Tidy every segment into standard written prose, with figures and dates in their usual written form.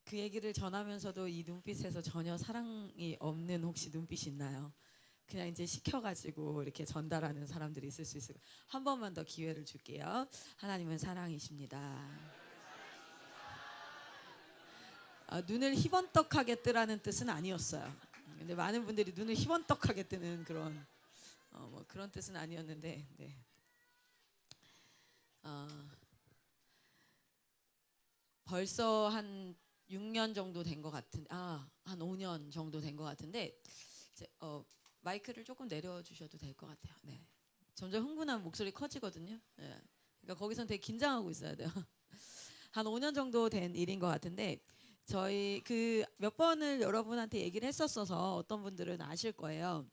그 얘기를 전하면서도 이 눈빛에서 전혀 사랑이 없는 혹시 눈빛이 있나요? 그냥 이제 시켜가지고 이렇게 전달하는 사람들이 있을 수 있어요. 한 번만 더 기회를 줄게요. 하나님은 사랑이십니다. 눈을 희번떡하게 뜨라는 뜻은 아니었어요. 근데 많은 분들이 눈을 희번떡하게 뜨는 그런 뭐 그런 뜻은 아니었는데, 네. 어, 벌써 한 6년 정도 된 것 같은, 한 5년 정도 된 것 같은데, 이제, 마이크를 조금 내려주셔도 될 것 같아요. 네. 점점 흥분한 목소리 커지거든요. 네. 그러니까 거기선 되게 긴장하고 있어야 돼요. 한 5년 정도 된 일인 것 같은데, 저희 그 몇 번을 여러분한테 얘기를 했었어서 어떤 분들은 아실 거예요.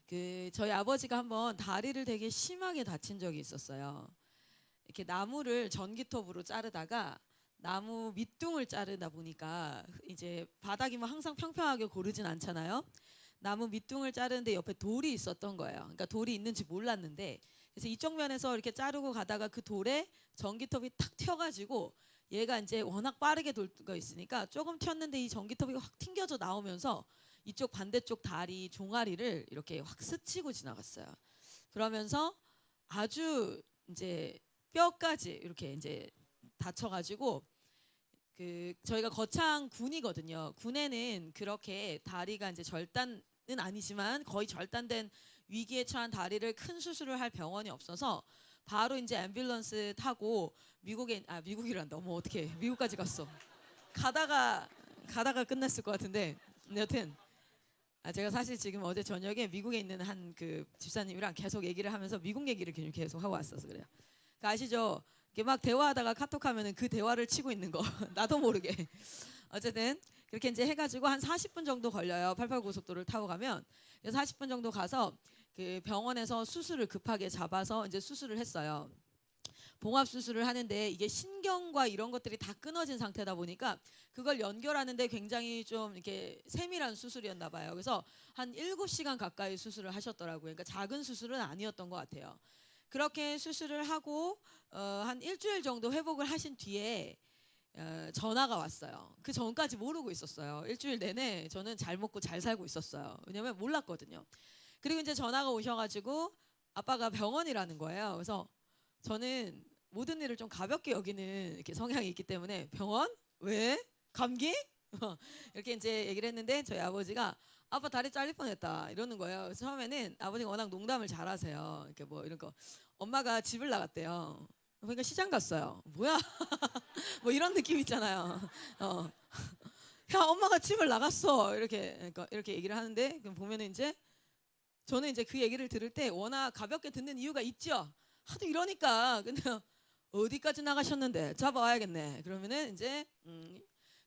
그 저희 아버지가 한번 다리를 되게 심하게 다친 적이 있었어요. 이렇게 나무를 전기톱으로 자르다가 나무 밑둥을 자르다 보니까 이제 바닥이 뭐 항상 평평하게 고르진 않잖아요. 나무 밑둥을 자르는데 옆에 돌이 있었던 거예요. 그러니까 돌이 있는지 몰랐는데, 그래서 이쪽 면에서 이렇게 자르고 가다가 그 돌에 전기톱이 탁 튀어가지고 얘가 이제 워낙 빠르게 돌가 있으니까 조금 튀었는데 이 전기톱이 확 튕겨져 나오면서 이쪽 반대쪽 다리 종아리를 이렇게 확 스치고 지나갔어요. 그러면서 아주 이제 뼈까지 이렇게 이제 다쳐가지고, 그 저희가 거창 군이거든요. 군에는 그렇게 다리가 이제 절단은 아니지만 거의 절단된 위기에 처한 다리를 큰 수술을 할 병원이 없어서 바로 이제 앰뷸런스 타고 미국이란 너무 어떻게 미국까지 갔어. 가다가 끝났을 것 같은데, 여튼 제가 사실 지금 어제 저녁에 미국에 있는 한 그 집사님이랑 계속 얘기를 하면서 미국 얘기를 계속 하고 왔어서 그래요. 그 아시죠? 이렇게 막 대화하다가 카톡하면은 그 대화를 치고 있는 거 나도 모르게. 어쨌든 그렇게 이제 해가지고 한 40분 정도 걸려요. 88고속도로를 타고 가면. 그래서 40분 정도 가서 그 병원에서 수술을 급하게 잡아서 이제 수술을 했어요. 봉합 수술을 하는데 이게 신경과 이런 것들이 다 끊어진 상태다 보니까 그걸 연결하는데 굉장히 좀 이렇게 세밀한 수술이었나 봐요. 그래서 한 7시간 가까이 수술을 하셨더라고요. 그러니까 작은 수술은 아니었던 것 같아요. 그렇게 수술을 하고 한 일주일 정도 회복을 하신 뒤에 전화가 왔어요. 그 전까지 모르고 있었어요. 일주일 내내 저는 잘 먹고 잘 살고 있었어요. 왜냐면 몰랐거든요. 그리고 이제 전화가 오셔가지고 아빠가 병원이라는 거예요. 그래서 저는 모든 일을 좀 가볍게 여기는 이렇게 성향이 있기 때문에 병원? 왜? 감기? 이렇게 이제 얘기를 했는데 저희 아버지가 아빠 다리 잘릴 뻔했다 이러는 거예요. 그래서 처음에는 아버지가 워낙 농담을 잘하세요. 이렇게 뭐 이런 거 엄마가 집을 나갔대요. 그러니까 시장 갔어요. 뭐야? 뭐 이런 느낌 있잖아요. 어. 야 엄마가 집을 나갔어 이렇게 그러니까 이렇게 얘기를 하는데 그럼 보면은 이제 저는 이제 그 얘기를 들을 때 워낙 가볍게 듣는 이유가 있죠. 하도 이러니까 근데 어디까지 나가셨는데 잡아와야겠네. 그러면은 이제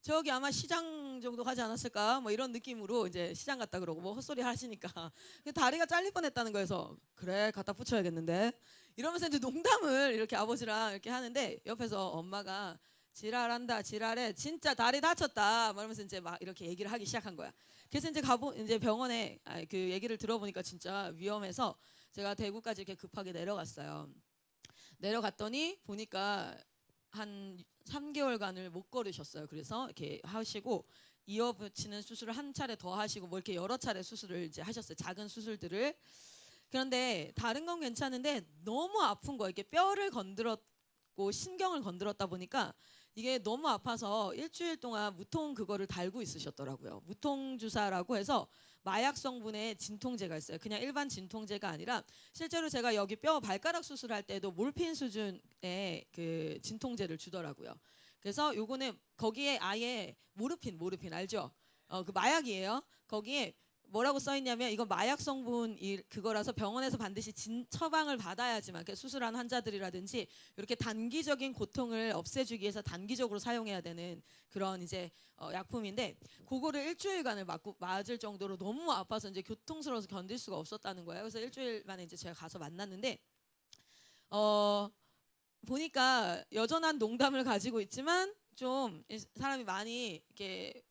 저기 아마 시장 정도 가지 않았을까 뭐 이런 느낌으로 이제 시장 갔다 그러고 뭐 헛소리 하시니까 다리가 잘릴 뻔했다는 거여서 그래 갖다 붙여야겠는데 이러면서 이제 농담을 이렇게 아버지랑 이렇게 하는데 옆에서 엄마가 지랄한다 지랄해 진짜 다리 다쳤다 말하면서 이제 막 이렇게 얘기를 하기 시작한 거야. 그래서 이제 병원에 그 얘기를 들어보니까 진짜 위험해서 제가 대구까지 이렇게 급하게 내려갔어요. 내려갔더니 보니까 한 3개월간을 못 걸으셨어요. 그래서 이렇게 하시고 이어붙이는 수술을 한 차례 더 하시고 뭐 이렇게 여러 차례 수술을 이제 하셨어요. 작은 수술들을. 그런데 다른 건 괜찮은데 너무 아픈 거 이렇게 뼈를 건드렸고 신경을 건드렸다 보니까 이게 너무 아파서 일주일 동안 무통 그거를 달고 있으셨더라고요. 무통 주사라고 해서 마약 성분의 진통제가 있어요. 그냥 일반 진통제가 아니라 실제로 제가 여기 뼈 발가락 수술할 때도 몰핀 수준의 그 진통제를 주더라고요. 그래서 요거는 거기에 아예 모르핀 알죠? 그 마약이에요. 거기에 뭐라고 써 있냐면 이건 마약 성분 그거라서 병원에서 반드시 처방을 받아야지만 수술한 환자들이라든지 이렇게 단기적인 고통을 없애주기 위해서 단기적으로 사용해야 되는 그런 이제 약품인데 그거를 일주일간을 맞을 정도로 너무 아파서 이제 교통스러워서 견딜 수가 없었다는 거예요. 그래서 일주일 만에 이제 제가 가서 만났는데 보니까 여전한 농담을 가지고 있지만 좀 사람이 많이 이렇게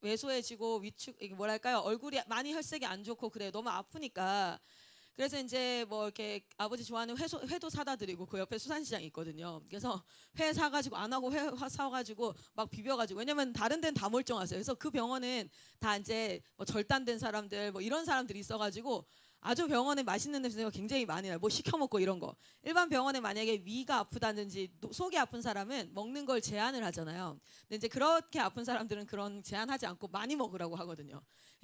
왜소해지고 이게 뭐랄까요 얼굴이 많이 혈색이 안 좋고 그래 너무 아프니까 그래서 이제 뭐 이렇게 아버지 좋아하는 회도 사다 드리고 그 옆에 수산시장이 있거든요. 그래서 회 사가지고 안 하고 회 사가지고 막 비벼가지고, 왜냐면 다른 데는 다 멀쩡하세요. 그래서 그 병원은 다 이제 뭐 절단된 사람들 뭐 이런 사람들이 있어가지고 아주 병원에 맛있는 냄새가 굉장히 많이 나요. 뭐 시켜 먹고 이런 거. 일반 병원에 만약에 위가 아프다든지 속이 아픈 사람은 먹는 걸 제한을 하잖아요. 근데 이제 그렇게 아픈 사람들은 그런 제한하지 않고 많이 먹으라고 하거든요.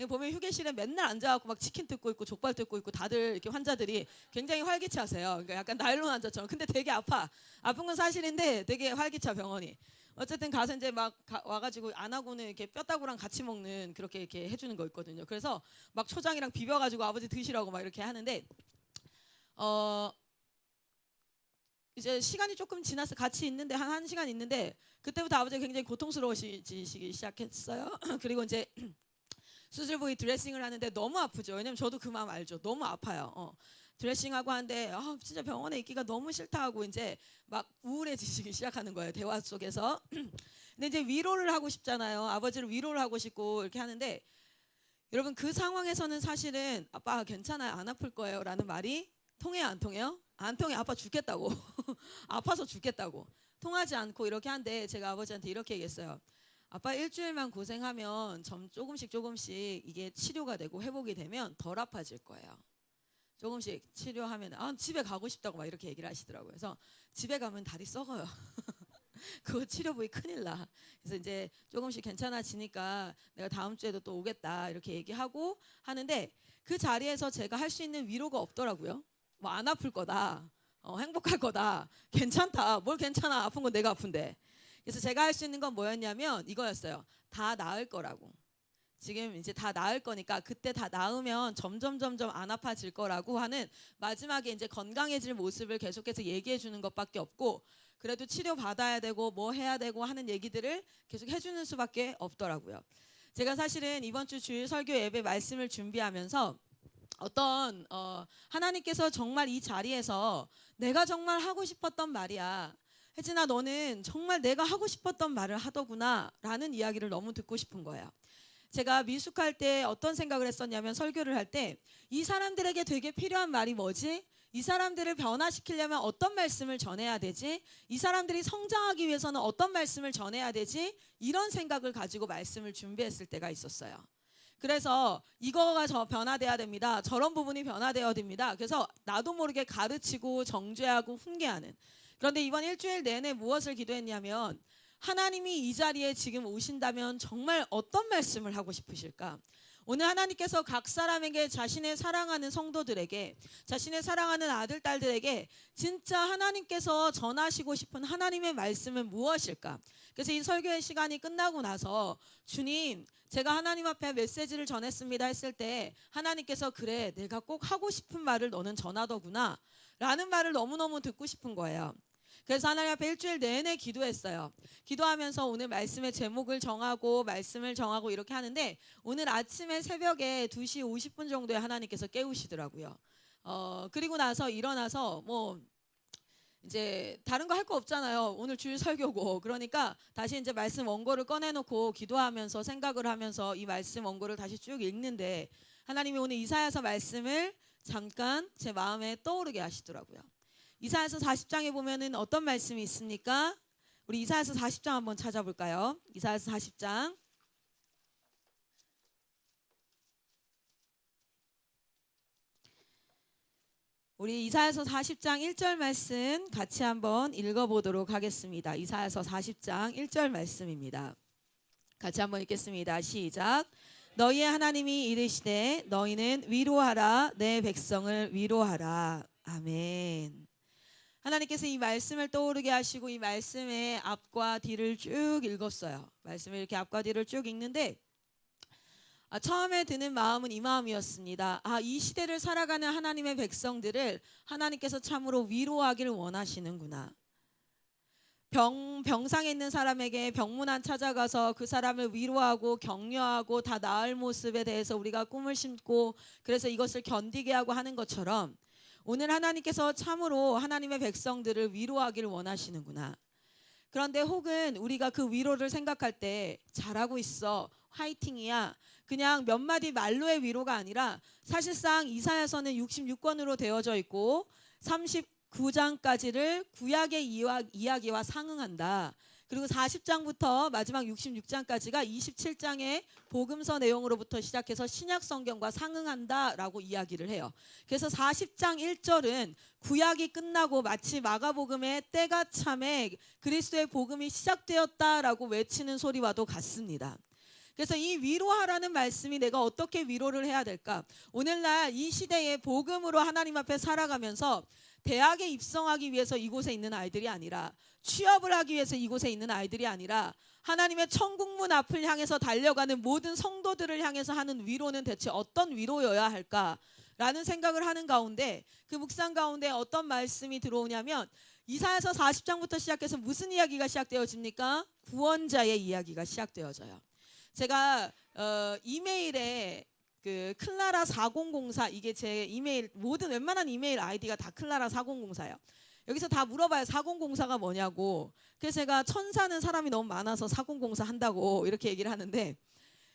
보면 휴게실에 맨날 앉아갖고 막 치킨 뜯고 있고 족발 뜯고 있고 다들 이렇게 환자들이 굉장히 활기차세요. 그러니까 약간 나일론 환자처럼. 근데 되게 아픈 건 사실인데 되게 활기차 병원이. 어쨌든 가서 이제 막 와가지고 안 하고는 이렇게 뼈다구랑 같이 먹는 그렇게 이렇게 해주는 거 있거든요. 그래서 막 초장이랑 비벼가지고 아버지 드시라고 막 이렇게 하는데 이제 시간이 조금 지나서 같이 있는데 한 시간 있는데 그때부터 아버지가 굉장히 고통스러워지시기 시작했어요. 그리고 이제 수술 부위 드레싱을 하는데 너무 아프죠. 왜냐면 저도 그 마음 알죠. 너무 아파요. 드레싱하고 하는데 진짜 병원에 있기가 너무 싫다 하고 이제 막 우울해지시기 시작하는 거예요. 대화 속에서. 근데 이제 위로를 하고 싶잖아요. 아버지를 위로를 하고 싶고 이렇게 하는데, 여러분 그 상황에서는 사실은 아빠 괜찮아요. 안 아플 거예요. 라는 말이 통해요, 안 통해요? 안 통해. 아빠 죽겠다고. 아파서 죽겠다고. 통하지 않고 이렇게 한데 제가 아버지한테 이렇게 얘기했어요. 아빠 일주일만 고생하면 조금씩 이게 치료가 되고 회복이 되면 덜 아파질 거예요. 조금씩 치료하면 집에 가고 싶다고 막 이렇게 얘기를 하시더라고요. 그래서 집에 가면 다리 썩어요. 그거 치료 부위 큰일 나. 그래서 이제 조금씩 괜찮아지니까 내가 다음 주에도 또 오겠다 이렇게 얘기하고 하는데, 그 자리에서 제가 할 수 있는 위로가 없더라고요. 뭐 안 아플 거다. 행복할 거다. 괜찮다. 뭘 괜찮아. 아픈 건 내가 아픈데. 그래서 제가 할 수 있는 건 뭐였냐면 이거였어요. 다 나을 거라고. 지금 이제 다 나을 거니까 그때 다 나으면 점점 안 아파질 거라고 하는, 마지막에 이제 건강해질 모습을 계속해서 얘기해 주는 것밖에 없고, 그래도 치료 받아야 되고 뭐 해야 되고 하는 얘기들을 계속 해주는 수밖에 없더라고요. 제가 사실은 이번 주 주일 설교 예배 말씀을 준비하면서 하나님께서 정말 이 자리에서 내가 정말 하고 싶었던 말이야, 혜진아 너는 정말 내가 하고 싶었던 말을 하더구나 라는 이야기를 너무 듣고 싶은 거예요. 제가 미숙할 때 어떤 생각을 했었냐면, 설교를 할 때 이 사람들에게 되게 필요한 말이 뭐지? 이 사람들을 변화시키려면 어떤 말씀을 전해야 되지? 이 사람들이 성장하기 위해서는 어떤 말씀을 전해야 되지? 이런 생각을 가지고 말씀을 준비했을 때가 있었어요. 그래서 이거가 변화돼야 됩니다. 저런 부분이 변화되어야 됩니다. 그래서 나도 모르게 가르치고 정죄하고 훈계하는. 그런데 이번 일주일 내내 무엇을 기도했냐면, 하나님이 이 자리에 지금 오신다면 정말 어떤 말씀을 하고 싶으실까? 오늘 하나님께서 각 사람에게, 자신의 사랑하는 성도들에게, 자신의 사랑하는 아들, 딸들에게 진짜 하나님께서 전하시고 싶은 하나님의 말씀은 무엇일까? 그래서 이 설교의 시간이 끝나고 나서 주님, 제가 하나님 앞에 메시지를 전했습니다 했을 때 하나님께서 그래, 내가 꼭 하고 싶은 말을 너는 전하더구나 라는 말을 너무너무 듣고 싶은 거예요. 그래서 하나님 앞에 일주일 내내 기도했어요. 기도하면서 오늘 말씀의 제목을 정하고 말씀을 정하고 이렇게 하는데, 오늘 아침에 새벽에 2시 50분 정도에 하나님께서 깨우시더라고요. 그리고 나서 일어나서 뭐 이제 다른 거 할 거 없잖아요. 오늘 주일 설교고. 그러니까 다시 이제 말씀 원고를 꺼내놓고 기도하면서 생각을 하면서 이 말씀 원고를 다시 쭉 읽는데, 하나님이 오늘 이사야서 말씀을 잠깐 제 마음에 떠오르게 하시더라고요. 이사야서 40장에 보면은 어떤 말씀이 있습니까? 우리 이사야서 40장 한번 찾아볼까요? 이사야서 40장. 우리 이사야서 40장 1절 말씀 같이 한번 읽어보도록 하겠습니다. 이사야서 40장 1절 말씀입니다. 같이 한번 읽겠습니다. 시작. 너희의 하나님이 이르시되 너희는 위로하라, 내 백성을 위로하라. 아멘. 하나님께서 이 말씀을 떠오르게 하시고 이 말씀의 앞과 뒤를 쭉 읽었어요. 말씀을 이렇게 앞과 뒤를 쭉 읽는데 처음에 드는 마음은 이 마음이었습니다. 이 시대를 살아가는 하나님의 백성들을 하나님께서 참으로 위로하기를 원하시는구나. 병상에 있는 사람에게 병문안 찾아가서 그 사람을 위로하고 격려하고 다 나을 모습에 대해서 우리가 꿈을 심고 그래서 이것을 견디게 하고 하는 것처럼, 오늘 하나님께서 참으로 하나님의 백성들을 위로하기를 원하시는구나. 그런데 혹은 우리가 그 위로를 생각할 때 잘하고 있어, 화이팅이야, 그냥 몇 마디 말로의 위로가 아니라 사실상 이사야서는 66권으로 되어져 있고 39장까지를 구약의 이야기와 상응한다. 그리고 40장부터 마지막 66장까지가 27장의 복음서 내용으로부터 시작해서 신약 성경과 상응한다라고 이야기를 해요. 그래서 40장 1절은 구약이 끝나고 마치 마가복음의 때가 참에 그리스도의 복음이 시작되었다라고 외치는 소리와도 같습니다. 그래서 이 위로하라는 말씀이 내가 어떻게 위로를 해야 될까? 오늘날 이 시대에 복음으로 하나님 앞에 살아가면서 대학에 입성하기 위해서 이곳에 있는 아이들이 아니라, 취업을 하기 위해서 이곳에 있는 아이들이 아니라, 하나님의 천국문 앞을 향해서 달려가는 모든 성도들을 향해서 하는 위로는 대체 어떤 위로여야 할까라는 생각을 하는 가운데, 그 묵상 가운데 어떤 말씀이 들어오냐면 이사야서 40장부터 시작해서 무슨 이야기가 시작되어집니까? 구원자의 이야기가 시작되어져요. 제가 이메일에 그 클라라 4004, 이게 제 이메일, 모든 웬만한 이메일 아이디가 다 클라라 4004예요. 여기서 다 물어봐요. 4004가 뭐냐고. 그래서 제가 천사는 사람이 너무 많아서 4004 한다고 이렇게 얘기를 하는데,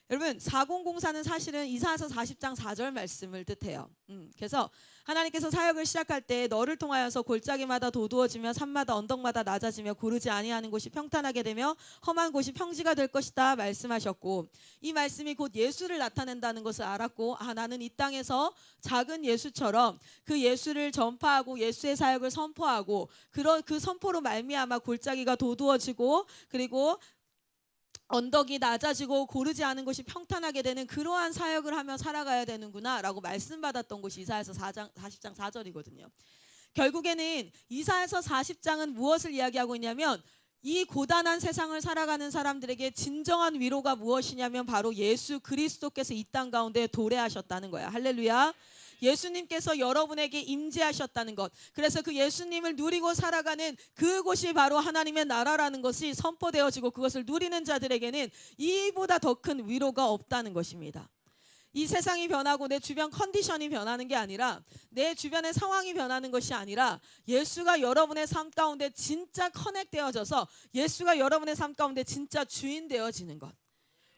여러분 4004는 사실은 이사야서 40장 4절 말씀을 뜻해요. 그래서 하나님께서 사역을 시작할 때 너를 통하여서 골짜기마다 도두어지며 산마다 언덕마다 낮아지며 고르지 아니하는 곳이 평탄하게 되며 험한 곳이 평지가 될 것이다 말씀하셨고, 이 말씀이 곧 예수를 나타낸다는 것을 알았고, 나는 이 땅에서 작은 예수처럼 그 예수를 전파하고 예수의 사역을 선포하고 그 선포로 말미암아 골짜기가 도두어지고 그리고 언덕이 낮아지고 고르지 않은 곳이 평탄하게 되는 그러한 사역을 하며 살아가야 되는구나 라고 말씀받았던 곳이 이사야서 40장 4절이거든요. 결국에는 이사야서 40장은 무엇을 이야기하고 있냐면, 이 고단한 세상을 살아가는 사람들에게 진정한 위로가 무엇이냐면 바로 예수 그리스도께서 이 땅 가운데 도래하셨다는 거야. 할렐루야. 예수님께서 여러분에게 임재하셨다는 것, 그래서 그 예수님을 누리고 살아가는 그곳이 바로 하나님의 나라라는 것이 선포되어지고 그것을 누리는 자들에게는 이보다 더 큰 위로가 없다는 것입니다. 이 세상이 변하고 내 주변 컨디션이 변하는 게 아니라, 내 주변의 상황이 변하는 것이 아니라, 예수가 여러분의 삶 가운데 진짜 커넥되어져서 예수가 여러분의 삶 가운데 진짜 주인 되어지는 것.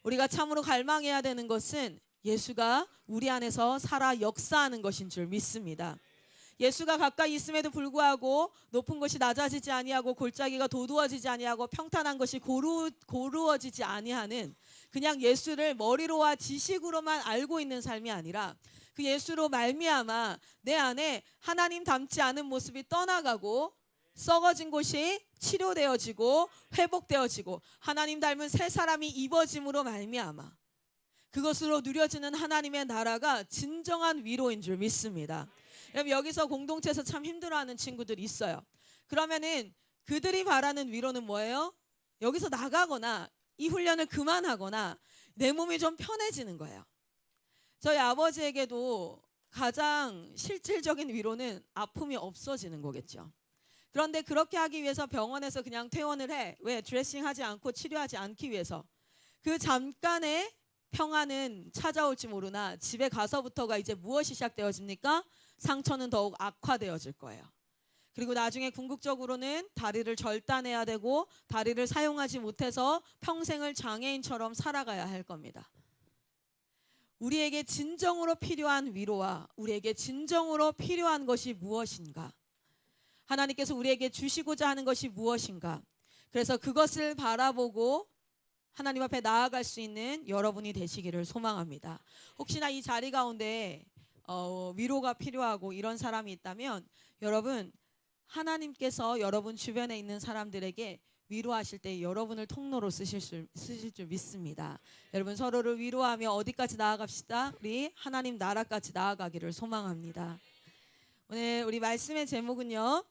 우리가 참으로 갈망해야 되는 것은 예수가 우리 안에서 살아 역사하는 것인 줄 믿습니다. 예수가 가까이 있음에도 불구하고 높은 것이 낮아지지 아니하고 골짜기가 도두어지지 아니하고 평탄한 것이 고루어지지 아니하는, 그냥 예수를 머리로와 지식으로만 알고 있는 삶이 아니라 그 예수로 말미암아 내 안에 하나님 닮지 않은 모습이 떠나가고 썩어진 곳이 치료되어지고 회복되어지고 하나님 닮은 새 사람이 입어짐으로 말미암아 그것으로 누려지는 하나님의 나라가 진정한 위로인 줄 믿습니다. 여러분, 여기서 공동체에서 참 힘들어하는 친구들이 있어요. 그러면은 그들이 바라는 위로는 뭐예요? 여기서 나가거나 이 훈련을 그만하거나 내 몸이 좀 편해지는 거예요. 저희 아버지에게도 가장 실질적인 위로는 아픔이 없어지는 거겠죠. 그런데 그렇게 하기 위해서 병원에서 그냥 퇴원을 해. 왜? 드레싱하지 않고 치료하지 않기 위해서. 그 잠깐의 평안은 찾아올지 모르나 집에 가서부터가 이제 무엇이 시작되어집니까? 상처는 더욱 악화되어질 거예요. 그리고 나중에 궁극적으로는 다리를 절단해야 되고 다리를 사용하지 못해서 평생을 장애인처럼 살아가야 할 겁니다. 우리에게 진정으로 필요한 위로와 우리에게 진정으로 필요한 것이 무엇인가? 하나님께서 우리에게 주시고자 하는 것이 무엇인가? 그래서 그것을 바라보고 하나님 앞에 나아갈 수 있는 여러분이 되시기를 소망합니다. 혹시나 이 자리 가운데 위로가 필요하고 이런 사람이 있다면, 여러분, 하나님께서 여러분 주변에 있는 사람들에게 위로하실 때 여러분을 통로로 쓰실 줄 믿습니다. 여러분, 서로를 위로하며 어디까지 나아갑시다. 우리 하나님 나라까지 나아가기를 소망합니다. 오늘 우리 말씀의 제목은요,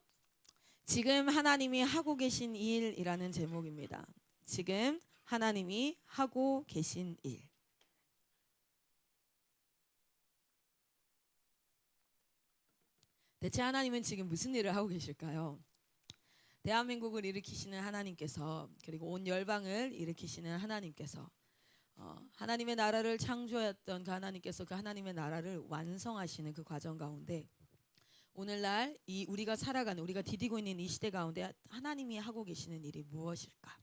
지금 하나님이 하고 계신 일이라는 제목입니다. 지금 하나님이 하고 계신 일. 대체 하나님은 지금 무슨 일을 하고 계실까요? 대한민국을 일으키시는 하나님께서, 그리고 온 열방을 일으키시는 하나님께서, 하나님의 나라를 창조했던 그 하나님께서 그 하나님의 나라를 완성하시는 그 과정 가운데 오늘날 이 우리가 살아가는, 우리가 디디고 있는 이 시대 가운데 하나님이 하고 계시는 일이 무엇일까?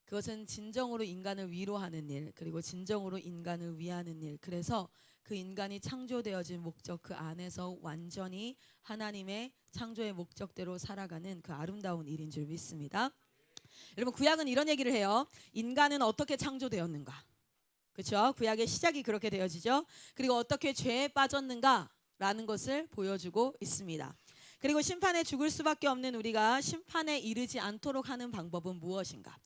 그것은 진정으로 인간을 위로하는 일, 그리고 진정으로 인간을 위하는 일. 그래서 그 인간이 창조되어진 목적, 그 안에서 완전히 하나님의 창조의 목적대로 살아가는 그 아름다운 일인 줄 믿습니다. 여러분, 구약은 이런 얘기를 해요. 인간은 어떻게 창조되었는가? 그렇죠? 구약의 시작이 그렇게 되어지죠. 그리고 어떻게 죄에 빠졌는가라는 것을 보여주고 있습니다. 그리고 심판에 죽을 수밖에 없는 우리가 심판에 이르지 않도록 하는 방법은 무엇인가?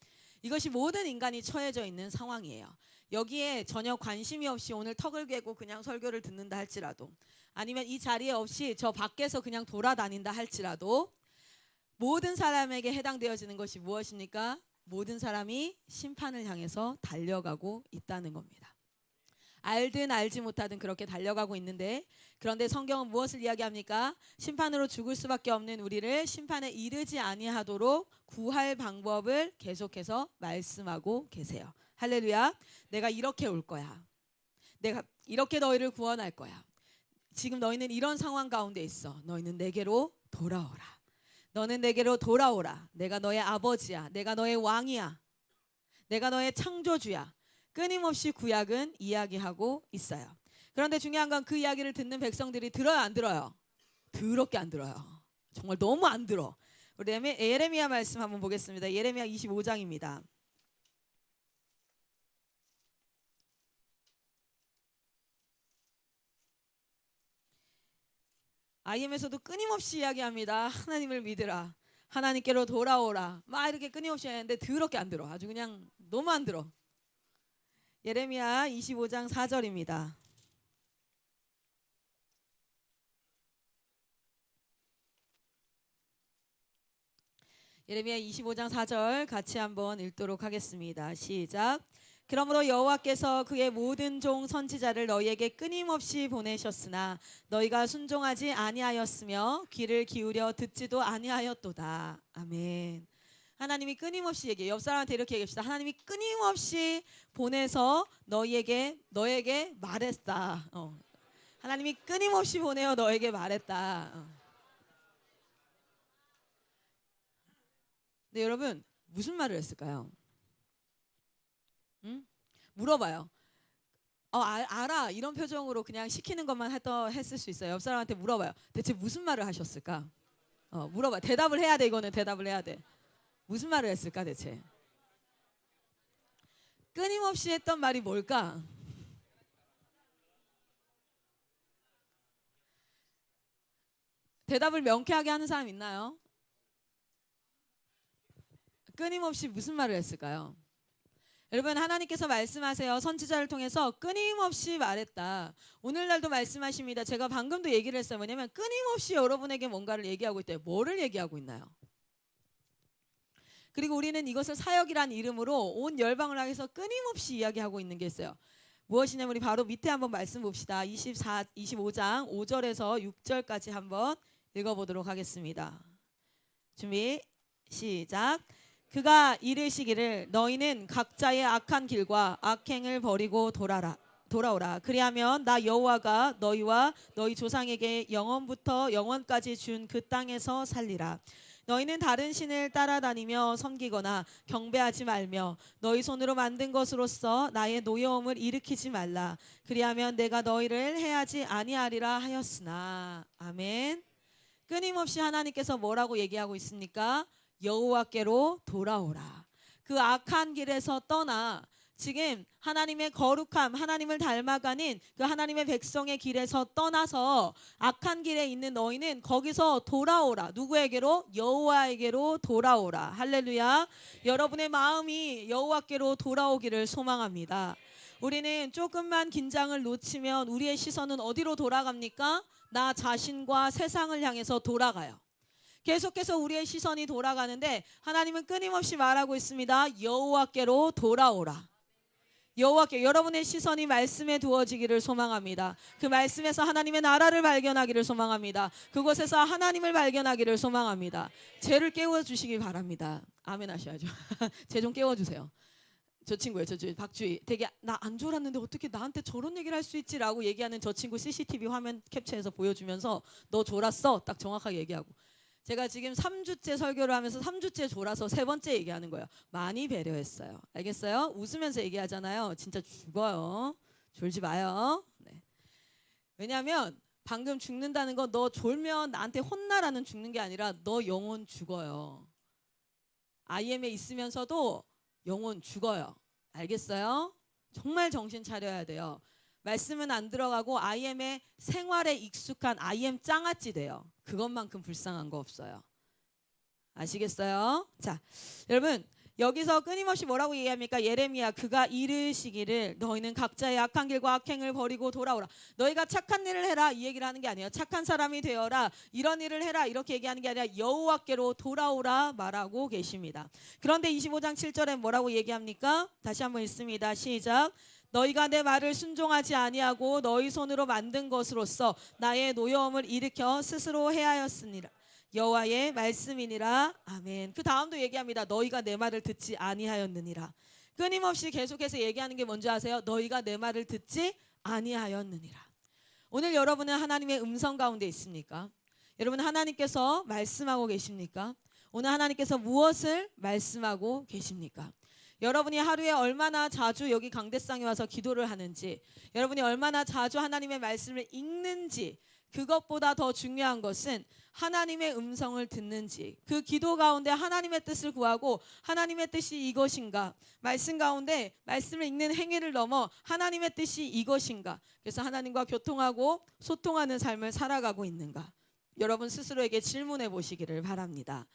이것이 모든 인간이 처해져 있는 상황이에요. 여기에 전혀 관심이 없이 오늘 턱을 괴고 그냥 설교를 듣는다 할지라도, 아니면 이 자리에 없이 저 밖에서 그냥 돌아다닌다 할지라도, 모든 사람에게 해당되어지는 것이 무엇입니까? 모든 사람이 심판을 향해서 달려가고 있다는 겁니다. 알든 알지 못하든 그렇게 달려가고 있는데, 그런데 성경은 무엇을 이야기합니까? 심판으로 죽을 수밖에 없는 우리를 심판에 이르지 아니하도록 구할 방법을 계속해서 말씀하고 계세요. 할렐루야. 내가 이렇게 올 거야. 내가 이렇게 너희를 구원할 거야. 지금 너희는 이런 상황 가운데 있어. 너희는 내게로 돌아오라. 너는 내게로 돌아오라. 내가 너의 아버지야. 내가 너의 왕이야. 내가 너의 창조주야. 끊임없이 구약은 이야기하고 있어요. 그런데 중요한 건 그 이야기를 듣는 백성들이 들어요, 안 들어요? 더럽게 안 들어요. 정말 너무 안 들어. 우리 예레미야 말씀 한번 보겠습니다. 예레미야 25장입니다. IM에서도 끊임없이 이야기합니다. 하나님을 믿으라. 하나님께로 돌아오라. 막 이렇게 끊임없이 하는데 더럽게 안 들어. 아주 그냥 너무 안 들어. 예레미야 25장 4절입니다. 예레미야 25장 4절 같이 한번 읽도록 하겠습니다. 시작. 그러므로 여호와께서 그의 모든 종 선지자를 너희에게 끊임없이 보내셨으나 너희가 순종하지 아니하였으며 귀를 기울여 듣지도 아니하였도다. 아멘. 하나님이 끊임없이 얘기해요. 옆 사람한테 이렇게 얘기합시다. 하나님이 끊임없이 보내서 너에게 말했다. 하나님이 끊임없이 보내어 너에게 말했다. 근데 여러분, 무슨 말을 했을까요? 응? 물어봐요. 알아. 이런 표정으로 그냥 시키는 것만 했을 수 있어요. 옆 사람한테 물어봐요. 대체 무슨 말을 하셨을까? 물어봐. 대답을 해야 돼. 이거는 대답을 해야 돼. 무슨 말을 했을까 대체? 끊임없이 했던 말이 뭘까? 대답을 명쾌하게 하는 사람 있나요? 끊임없이 무슨 말을 했을까요? 여러분, 하나님께서 말씀하세요. 선지자를 통해서 끊임없이 말했다. 오늘날도 말씀하십니다. 제가 방금도 얘기를 했어요. 뭐냐면 끊임없이 여러분에게 뭔가를 얘기하고 있대요. 뭐를 얘기하고 있나요? 그리고 우리는 이것을 사역이란 이름으로 온 열방을 향해서 끊임없이 이야기하고 있는 게 있어요. 무엇이냐면 우리 바로 밑에 한번 말씀 봅시다. 25장 5절에서 6절까지 한번 읽어보도록 하겠습니다. 준비 시작. 그가 이르시기를 너희는 각자의 악한 길과 악행을 버리고 돌아오라. 그리하면 나 여호와가 너희와 너희 조상에게 영원부터 영원까지 준 그 땅에서 살리라. 너희는 다른 신을 따라다니며 섬기거나 경배하지 말며 너희 손으로 만든 것으로서 나의 노여움을 일으키지 말라. 그리하면 내가 너희를 해하지 아니하리라 하였으나. 아멘. 끊임없이 하나님께서 뭐라고 얘기하고 있습니까? 여호와께로 돌아오라. 그 악한 길에서 떠나 지금 하나님의 거룩함, 하나님을 닮아가는 그 하나님의 백성의 길에서 떠나서 악한 길에 있는 너희는 거기서 돌아오라. 누구에게로? 여호와에게로 돌아오라. 할렐루야. 여러분의 마음이 여호와께로 돌아오기를 소망합니다. 우리는 조금만 긴장을 놓치면 우리의 시선은 어디로 돌아갑니까? 나 자신과 세상을 향해서 돌아가요. 계속해서 우리의 시선이 돌아가는데 하나님은 끊임없이 말하고 있습니다. 여호와께로 돌아오라. 여호와께 여러분의 시선이 말씀에 두어지기를 소망합니다. 그 말씀에서 하나님의 나라를 발견하기를 소망합니다. 그곳에서 하나님을 발견하기를 소망합니다. 죄를 깨워주시기 바랍니다. 아멘 하셔야죠. 죄 좀 깨워주세요. 저 친구예요. 저 박주희. 되게 나 안 졸았는데 어떻게 나한테 저런 얘기를 할 수 있지라고 얘기하는 저 친구 CCTV 화면 캡처해서 보여주면서 너 졸았어? 딱 정확하게 얘기하고. 제가 지금 3주째 설교를 하면서 3주째 졸아서 3번째 얘기하는 거예요. 많이 배려했어요. 알겠어요? 웃으면서 얘기하잖아요. 진짜 죽어요. 졸지 마요. 네. 왜냐하면 방금 죽는다는 건 너 졸면 나한테 혼나라는 죽는 게 아니라 너 영혼 죽어요. IM에 있으면서도 영혼 죽어요. 알겠어요? 정말 정신 차려야 돼요. 말씀은 안 들어가고 IM의 생활에 익숙한 IM 짱아찌 돼요. 그것만큼 불쌍한 거 없어요. 아시겠어요? 자, 여러분 여기서 끊임없이 뭐라고 얘기합니까? 예레미야 그가 이르시기를 너희는 각자의 악한 길과 악행을 버리고 돌아오라. 너희가 착한 일을 해라 이 얘기를 하는 게 아니에요. 착한 사람이 되어라 이런 일을 해라 이렇게 얘기하는 게 아니라 여호와께로 돌아오라 말하고 계십니다. 그런데 25장 7절에 뭐라고 얘기합니까? 다시 한번 읽습니다. 시작. 너희가 내 말을 순종하지 아니하고 너희 손으로 만든 것으로서 나의 노여움을 일으켜 스스로 해하였으니라. 여호와의 말씀이니라. 아멘. 그 다음도 얘기합니다. 너희가 내 말을 듣지 아니하였느니라. 끊임없이 계속해서 얘기하는 게 뭔지 아세요? 너희가 내 말을 듣지 아니하였느니라. 오늘 여러분은 하나님의 음성 가운데 있습니까? 여러분 하나님께서 말씀하고 계십니까? 오늘 하나님께서 무엇을 말씀하고 계십니까? 여러분이 하루에 얼마나 자주 여기 강대상에 와서 기도를 하는지, 여러분이 얼마나 자주 하나님의 말씀을 읽는지, 그것보다 더 중요한 것은 하나님의 음성을 듣는지, 그 기도 가운데 하나님의 뜻을 구하고 하나님의 뜻이 이것인가, 말씀 가운데 말씀을 읽는 행위를 넘어 하나님의 뜻이 이것인가, 그래서 하나님과 교통하고 소통하는 삶을 살아가고 있는가, 여러분 스스로에게 질문해 보시기를 바랍니다.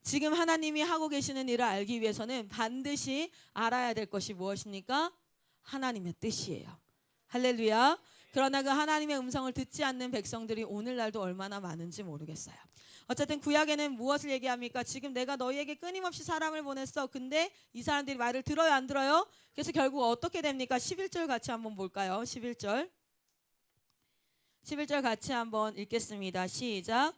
지금 하나님이 하고 계시는 일을 알기 위해서는 반드시 알아야 될 것이 무엇입니까? 하나님의 뜻이에요. 할렐루야. 그러나 그 하나님의 음성을 듣지 않는 백성들이 오늘날도 얼마나 많은지 모르겠어요. 어쨌든 구약에는 무엇을 얘기합니까? 지금 내가 너희에게 끊임없이 사람을 보냈어. 근데 이 사람들이 말을 들어요 안 들어요? 그래서 결국 어떻게 됩니까? 11절 같이 한번 볼까요? 11절 같이 한번 읽겠습니다. 시작.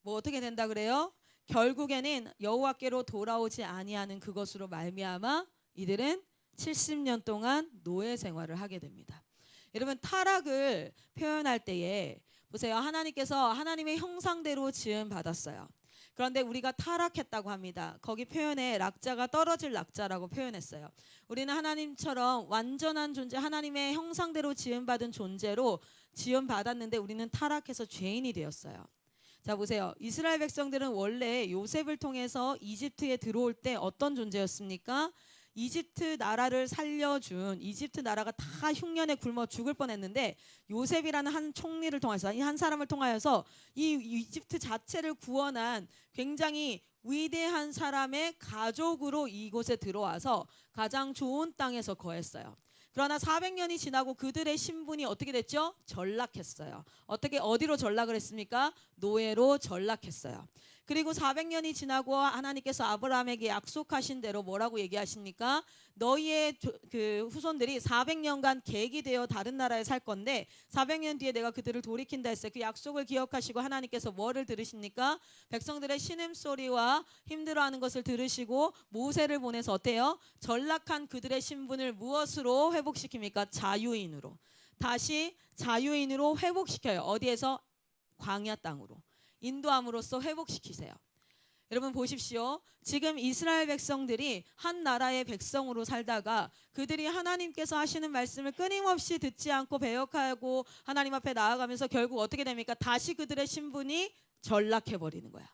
뭐 어떻게 된다 그래요? 결국에는 여호와께로 돌아오지 아니하는 그것으로 말미암아 이들은 70년 동안 노예 생활을 하게 됩니다. 여러분 타락을 표현할 때에 보세요. 하나님께서 하나님의 형상대로 지음 받았어요. 그런데 우리가 타락했다고 합니다. 거기 표현에 낙자가 떨어질 낙자라고 표현했어요. 우리는 하나님처럼 완전한 존재, 하나님의 형상대로 지음받은 존재로 지음받았는데 우리는 타락해서 죄인이 되었어요. 자 보세요. 이스라엘 백성들은 원래 요셉을 통해서 이집트에 들어올 때 어떤 존재였습니까? 이집트 나라를 살려준, 이집트 나라가 다 흉년에 굶어 죽을 뻔했는데 요셉이라는 한 총리를 통해서, 이 한 사람을 통하여서 이 이집트 자체를 구원한 굉장히 위대한 사람의 가족으로 이곳에 들어와서 가장 좋은 땅에서 거했어요. 그러나 400년이 지나고 그들의 신분이 어떻게 됐죠? 전락했어요. 어디로 전락을 했습니까? 노예로 전락했어요. 그리고 400년이 지나고 하나님께서 아브라함에게 약속하신 대로 뭐라고 얘기하십니까? 너희의 그 후손들이 400년간 객이 되어 다른 나라에 살 건데 400년 뒤에 내가 그들을 돌이킨다 했어요. 그 약속을 기억하시고 하나님께서 뭐를 들으십니까? 백성들의 신음소리와 힘들어하는 것을 들으시고 모세를 보내서 어때요? 전락한 그들의 신분을 무엇으로 회복시킵니까? 자유인으로. 다시 자유인으로 회복시켜요. 어디에서? 광야 땅으로. 인도함으로써 회복시키세요. 여러분 보십시오. 지금 이스라엘 백성들이 한 나라의 백성으로 살다가 그들이 하나님께서 하시는 말씀을 끊임없이 듣지 않고 배역하고 하나님 앞에 나아가면서 결국 어떻게 됩니까? 다시 그들의 신분이 전락해버리는 거야.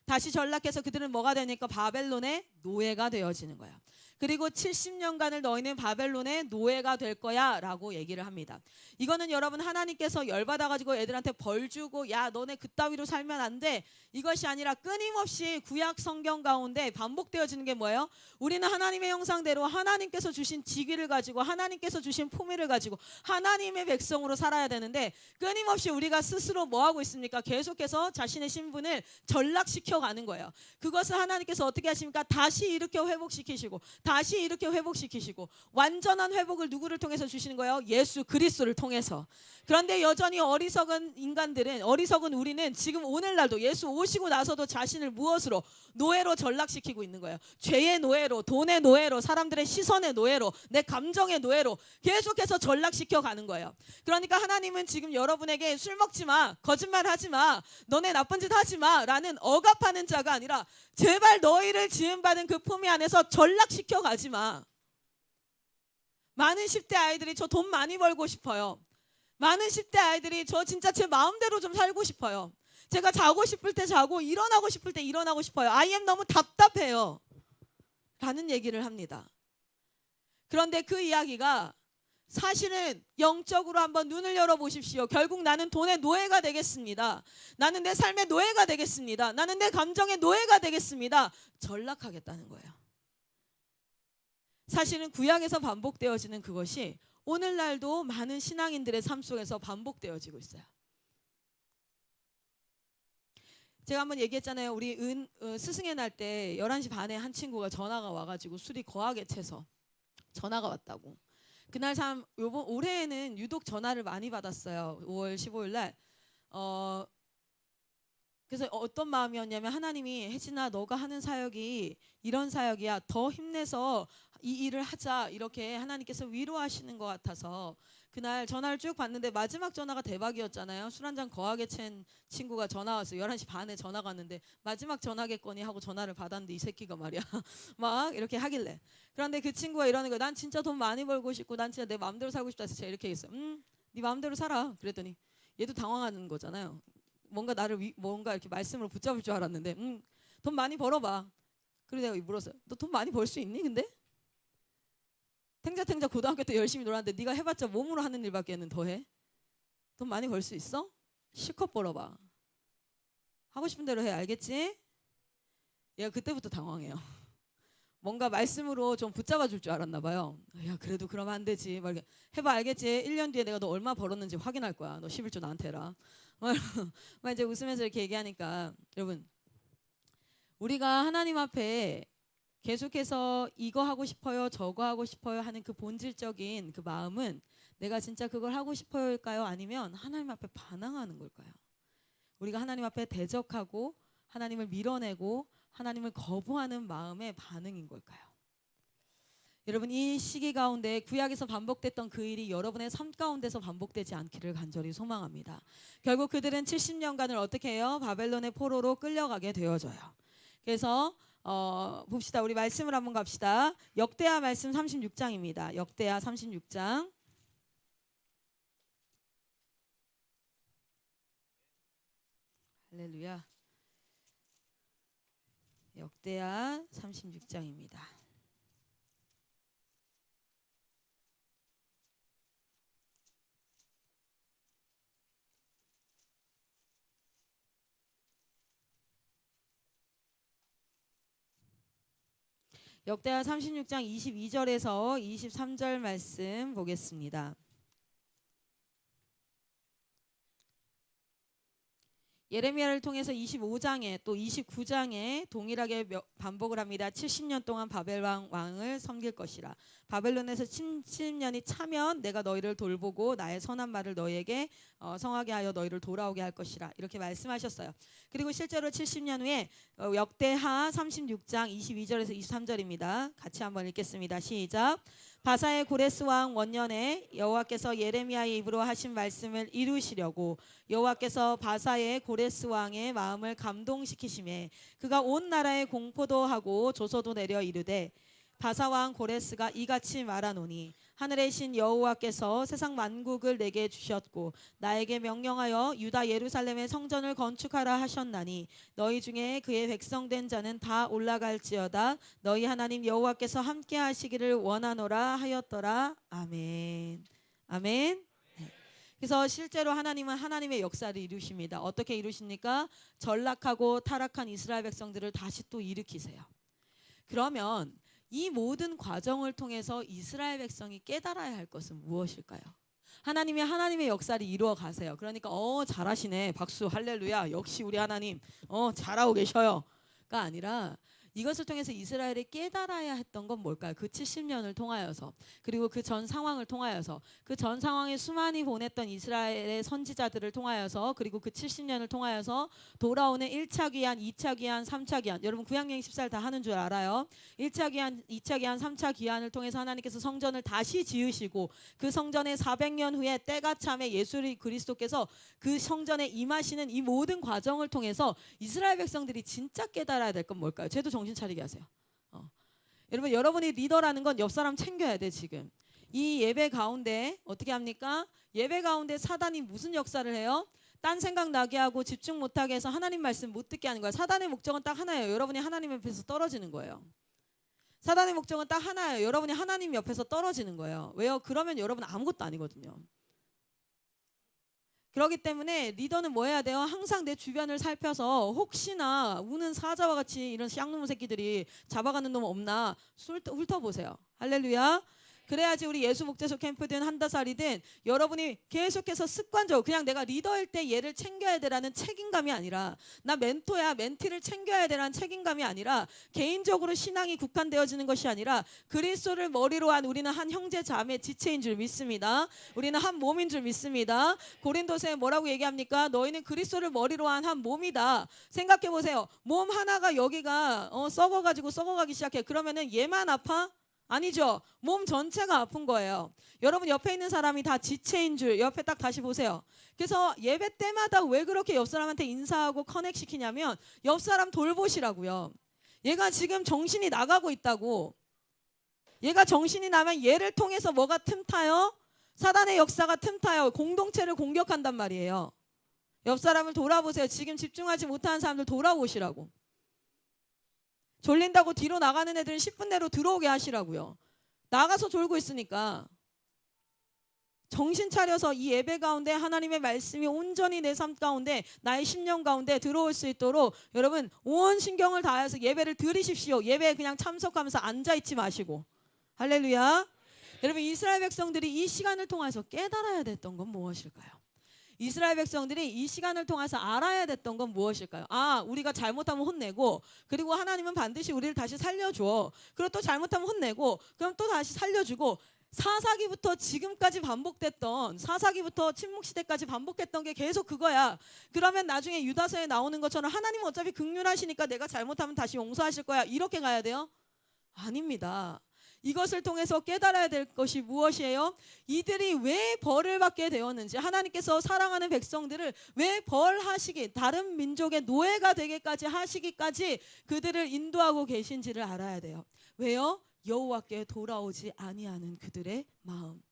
다시 전락해서 그들은 뭐가 되니까 바벨론의 노예가 되어지는 거야. 그리고 70년간을 너희는 바벨론의 노예가 될 거야 라고 얘기를 합니다. 이거는 여러분 하나님께서 열받아가지고 애들한테 벌 주고 야 너네 그따위로 살면 안 돼, 이것이 아니라 끊임없이 구약 성경 가운데 반복되어지는 게 뭐예요? 우리는 하나님의 형상대로 하나님께서 주신 직위를 가지고 하나님께서 주신 품위를 가지고 하나님의 백성으로 살아야 되는데 끊임없이 우리가 스스로 뭐하고 있습니까? 계속해서 자신의 신분을 전락시켜 가는 거예요. 그것을 하나님께서 어떻게 하십니까? 다시 일으켜 회복시키시고 다시 이렇게 회복시키시고 완전한 회복을 누구를 통해서 주시는 거예요? 예수 그리스도를 통해서. 그런데 여전히 어리석은 인간들은, 어리석은 우리는 지금 오늘날도 예수 오시고 나서도 자신을 무엇으로? 노예로 전락시키고 있는 거예요. 죄의 노예로, 돈의 노예로, 사람들의 시선의 노예로, 내 감정의 노예로 계속해서 전락시켜 가는 거예요. 그러니까 하나님은 지금 여러분에게 술 먹지 마, 거짓말 하지 마, 너네 나쁜 짓 하지 마 라는 억압하는 자가 아니라 제발 너희를 지음받은 그 품위 안에서 전락시켜 가지 마. 많은 10대 아이들이 저 돈 많이 벌고 싶어요. 많은 10대 아이들이 저 진짜 제 마음대로 좀 살고 싶어요. 제가 자고 싶을 때 자고 일어나고 싶을 때 일어나고 싶어요. I am 너무 답답해요 라는 얘기를 합니다. 그런데 그 이야기가 사실은 영적으로 한번 눈을 열어보십시오. 결국 나는 돈의 노예가 되겠습니다. 나는 내 삶의 노예가 되겠습니다. 나는 내 감정의 노예가 되겠습니다. 전락하겠다는 거예요. 사실은 구약에서 반복되어지는 그것이 오늘날도 많은 신앙인들의 삶 속에서 반복되어지고 있어요. 제가 한번 얘기했잖아요. 우리 스승의 날 때 11시 반에 한 친구가 전화가 와가지고 술이 거하게 채서 전화가 왔다고. 그날 참 올해에는 유독 전화를 많이 받았어요. 5월 15일 날. 그래서 어떤 마음이었냐면 하나님이 혜진아 너가 하는 사역이 이런 사역이야. 더 힘내서 이 일을 하자. 이렇게 하나님께서 위로하시는 것 같아서 그날 전화를 쭉 받는데 마지막 전화가 대박이었잖아요. 술 한잔 거하게 챈 친구가 전화 왔어요. 11시 반에 전화가 왔는데 마지막 전화겠거니 하고 전화를 받았는데 이 새끼가 말이야. 막 이렇게 하길래. 그런데 그 친구가 이러는 거야. 난 진짜 돈 많이 벌고 싶고 난 진짜 내 마음대로 살고 싶다 해서 제가 이렇게 했어요. 네 마음대로 살아. 그랬더니 얘도 당황하는 거잖아요. 뭔가 나를 뭔가 이렇게 말씀으로 붙잡을 줄 알았는데 돈 많이 벌어봐. 그래서 내가 물었어요. 너 돈 많이 벌 수 있니 근데? 탱자탱자 고등학교 때 열심히 놀았는데 네가 해봤자 몸으로 하는 일밖에는 더해? 돈 많이 벌 수 있어? 실컷 벌어봐. 하고 싶은 대로 해. 알겠지? 얘가 그때부터 당황해요. 뭔가 말씀으로 좀 붙잡아 줄 줄 알았나 봐요. 야 그래도 그러면 안 되지. 막 해봐. 알겠지? 1년 뒤에 내가 너 얼마 벌었는지 확인할 거야. 너 11조 나한테 해라. 막 이제 웃으면서 이렇게 얘기하니까 여러분 우리가 하나님 앞에 계속해서 이거 하고 싶어요 저거 하고 싶어요 하는 그 본질적인 그 마음은 내가 진짜 그걸 하고 싶어요일까요? 아니면 하나님 앞에 반항하는 걸까요? 우리가 하나님 앞에 대적하고 하나님을 밀어내고 하나님을 거부하는 마음의 반응인 걸까요? 여러분 이 시기 가운데 구약에서 반복됐던 그 일이 여러분의 삶 가운데서 반복되지 않기를 간절히 소망합니다. 결국 그들은 70년간을 어떻게 해요? 바벨론의 포로로 끌려가게 되어져요. 그래서 봅시다. 우리 말씀을 한번 갑시다. 역대하 말씀 36장입니다. 역대하 36장. 할렐루야. 역대하 36장입니다. 역대하 36장 22절에서 23절 말씀 보겠습니다. 예레미야를 통해서 25장에 또 29장에 동일하게 반복을 합니다. 70년 동안 바벨 왕을 섬길 것이라. 바벨론에서 70년이 차면 내가 너희를 돌보고 나의 선한 말을 너희에게 성하게 하여 너희를 돌아오게 할 것이라. 이렇게 말씀하셨어요. 그리고 실제로 70년 후에 역대하 36장 22절에서 23절입니다. 같이 한번 읽겠습니다. 시작. 바사의 고레스 왕 원년에 여호와께서 예레미야의 입으로 하신 말씀을 이루시려고 여호와께서 바사의 고레스 왕의 마음을 감동시키심에 그가 온 나라에 공포도 하고 조서도 내려 이르되 바사 왕 고레스가 이같이 말하노니 하늘의 신 여호와께서 세상 만국을 내게 주셨고 나에게 명령하여 유다 예루살렘의 성전을 건축하라 하셨나니 너희 중에 그의 백성된 자는 다 올라갈지어다 너희 하나님 여호와께서 함께 하시기를 원하노라 하였더라. 아멘. 아멘. 네. 그래서 실제로 하나님은 하나님의 역사를 이루십니다. 어떻게 이루십니까? 전락하고 타락한 이스라엘 백성들을 다시 또 일으키세요. 그러면 이 모든 과정을 통해서 이스라엘 백성이 깨달아야 할 것은 무엇일까요? 하나님이 하나님의 역사를 이루어 가세요. 그러니까 잘하시네 박수 할렐루야 역시 우리 하나님 잘하고 계셔요가 아니라 이것을 통해서 이스라엘이 깨달아야 했던 건 뭘까요? 그 70년을 통하여서, 그리고 그 전 상황을 통하여서, 그 전 상황에 수많이 보냈던 이스라엘의 선지자들을 통하여서, 그리고 그 70년을 통하여서 돌아오는 1차 기한, 2차 기한, 3차 기한. 여러분 구약여행 14일 다 하는 줄 알아요. 1차 기한, 2차 기한, 3차 기한을 통해서 하나님께서 성전을 다시 지으시고, 그 성전에 400년 후에 때가 참에 예수 그리스도께서 그 성전에 임하시는 이 모든 과정을 통해서 이스라엘 백성들이 진짜 깨달아야 될 건 뭘까요? 쟤도 정신 차리게 하세요. 여러분, 여러분이 리더라는 건 옆 사람 챙겨야 돼. 지금 이 예배 가운데 어떻게 합니까? 예배 가운데 사단이 무슨 역사를 해요? 딴 생각 나게 하고 집중 못하게 해서 하나님 말씀 못 듣게 하는 거야. 사단의 목적은 딱 하나예요. 여러분이 하나님 옆에서 떨어지는 거예요. 사단의 목적은 딱 하나예요. 여러분이 하나님 옆에서 떨어지는 거예요. 왜요? 그러면 여러분 아무것도 아니거든요. 그렇기 때문에 리더는 뭐 해야 돼요? 항상 내 주변을 살펴서 혹시나 우는 사자와 같이 이런 쌍놈 새끼들이 잡아가는 놈 없나 훑어보세요. 할렐루야. 그래야지 우리 예수 목재소 캠프든 한다살이든 여러분이 계속해서 습관적으로 그냥 내가 리더일 때 얘를 챙겨야 되라는 책임감이 아니라, 나 멘토야 멘티를 챙겨야 되라는 책임감이 아니라, 개인적으로 신앙이 국한되어지는 것이 아니라 그리스도를 머리로 한 우리는 한 형제 자매 지체인 줄 믿습니다. 우리는 한 몸인 줄 믿습니다. 고린도서에 뭐라고 얘기합니까? 너희는 그리스도를 머리로 한 한 몸이다. 생각해 보세요. 몸 하나가 여기가 썩어가기 시작해. 그러면은 얘만 아파? 아니죠. 몸 전체가 아픈 거예요. 여러분 옆에 있는 사람이 다 지체인 줄 옆에 딱 다시 보세요. 그래서 예배 때마다 왜 그렇게 옆 사람한테 인사하고 커넥 시키냐면 옆 사람 돌보시라고요. 얘가 지금 정신이 나가고 있다고. 얘가 정신이 나면 얘를 통해서 뭐가 틈타요? 사단의 역사가 틈타요. 공동체를 공격한단 말이에요. 옆 사람을 돌아보세요. 지금 집중하지 못하는 사람들 돌아보시라고. 졸린다고 뒤로 나가는 애들은 10분 내로 들어오게 하시라고요. 나가서 졸고 있으니까. 정신 차려서 이 예배 가운데 하나님의 말씀이 온전히 내 삶 가운데, 나의 심령 가운데 들어올 수 있도록 여러분 온 신경을 다해서 예배를 드리십시오. 예배에 그냥 참석하면서 앉아있지 마시고. 할렐루야. 여러분 이스라엘 백성들이 이 시간을 통해서 깨달아야 됐던 건 무엇일까요? 이스라엘 백성들이 이 시간을 통해서 알아야 됐던 건 무엇일까요? 우리가 잘못하면 혼내고, 그리고 하나님은 반드시 우리를 다시 살려줘. 그리고 또 잘못하면 혼내고, 그럼 또 다시 살려주고, 사사기부터 지금까지 반복됐던, 사사기부터 침묵시대까지 반복했던 게 계속 그거야. 그러면 나중에 유다서에 나오는 것처럼 하나님은 어차피 긍휼하시니까 내가 잘못하면 다시 용서하실 거야. 이렇게 가야 돼요? 아닙니다. 이것을 통해서 깨달아야 될 것이 무엇이에요? 이들이 왜 벌을 받게 되었는지, 하나님께서 사랑하는 백성들을 왜 벌하시기, 다른 민족의 노예가 되게까지 하시기까지 그들을 인도하고 계신지를 알아야 돼요. 왜요? 여호와께 돌아오지 아니하는 그들의 마음.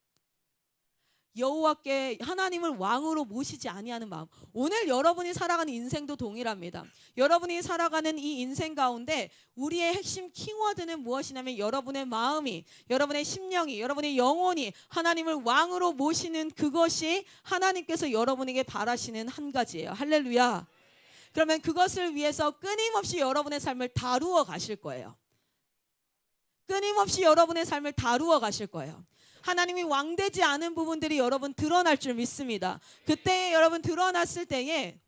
여호와께 하나님을 왕으로 모시지 아니하는 마음. 오늘 여러분이 살아가는 인생도 동일합니다. 여러분이 살아가는 이 인생 가운데 우리의 핵심 키워드는 무엇이냐면 여러분의 마음이, 여러분의 심령이, 여러분의 영혼이 하나님을 왕으로 모시는 그것이 하나님께서 여러분에게 바라시는 한 가지예요. 할렐루야. 그러면 그것을 위해서 끊임없이 여러분의 삶을 다루어 가실 거예요. 끊임없이 여러분의 삶을 다루어 가실 거예요. 하나님이 왕되지 않은 부분들이 여러분 드러날 줄 믿습니다. 그때 여러분 드러났을 때에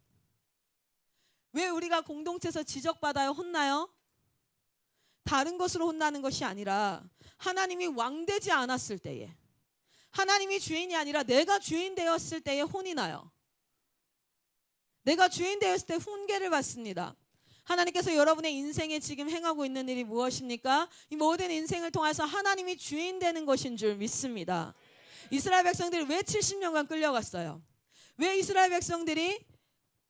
왜 우리가 공동체에서 지적받아요? 혼나요? 다른 것으로 혼나는 것이 아니라 하나님이 왕되지 않았을 때에, 하나님이 주인이 아니라 내가 주인 되었을 때에 혼이 나요. 내가 주인 되었을 때 훈계를 받습니다. 하나님께서 여러분의 인생에 지금 행하고 있는 일이 무엇입니까? 이 모든 인생을 통해서 하나님이 주인 되는 것인 줄 믿습니다. 이스라엘 백성들이 왜 70년간 끌려갔어요? 왜 이스라엘 백성들이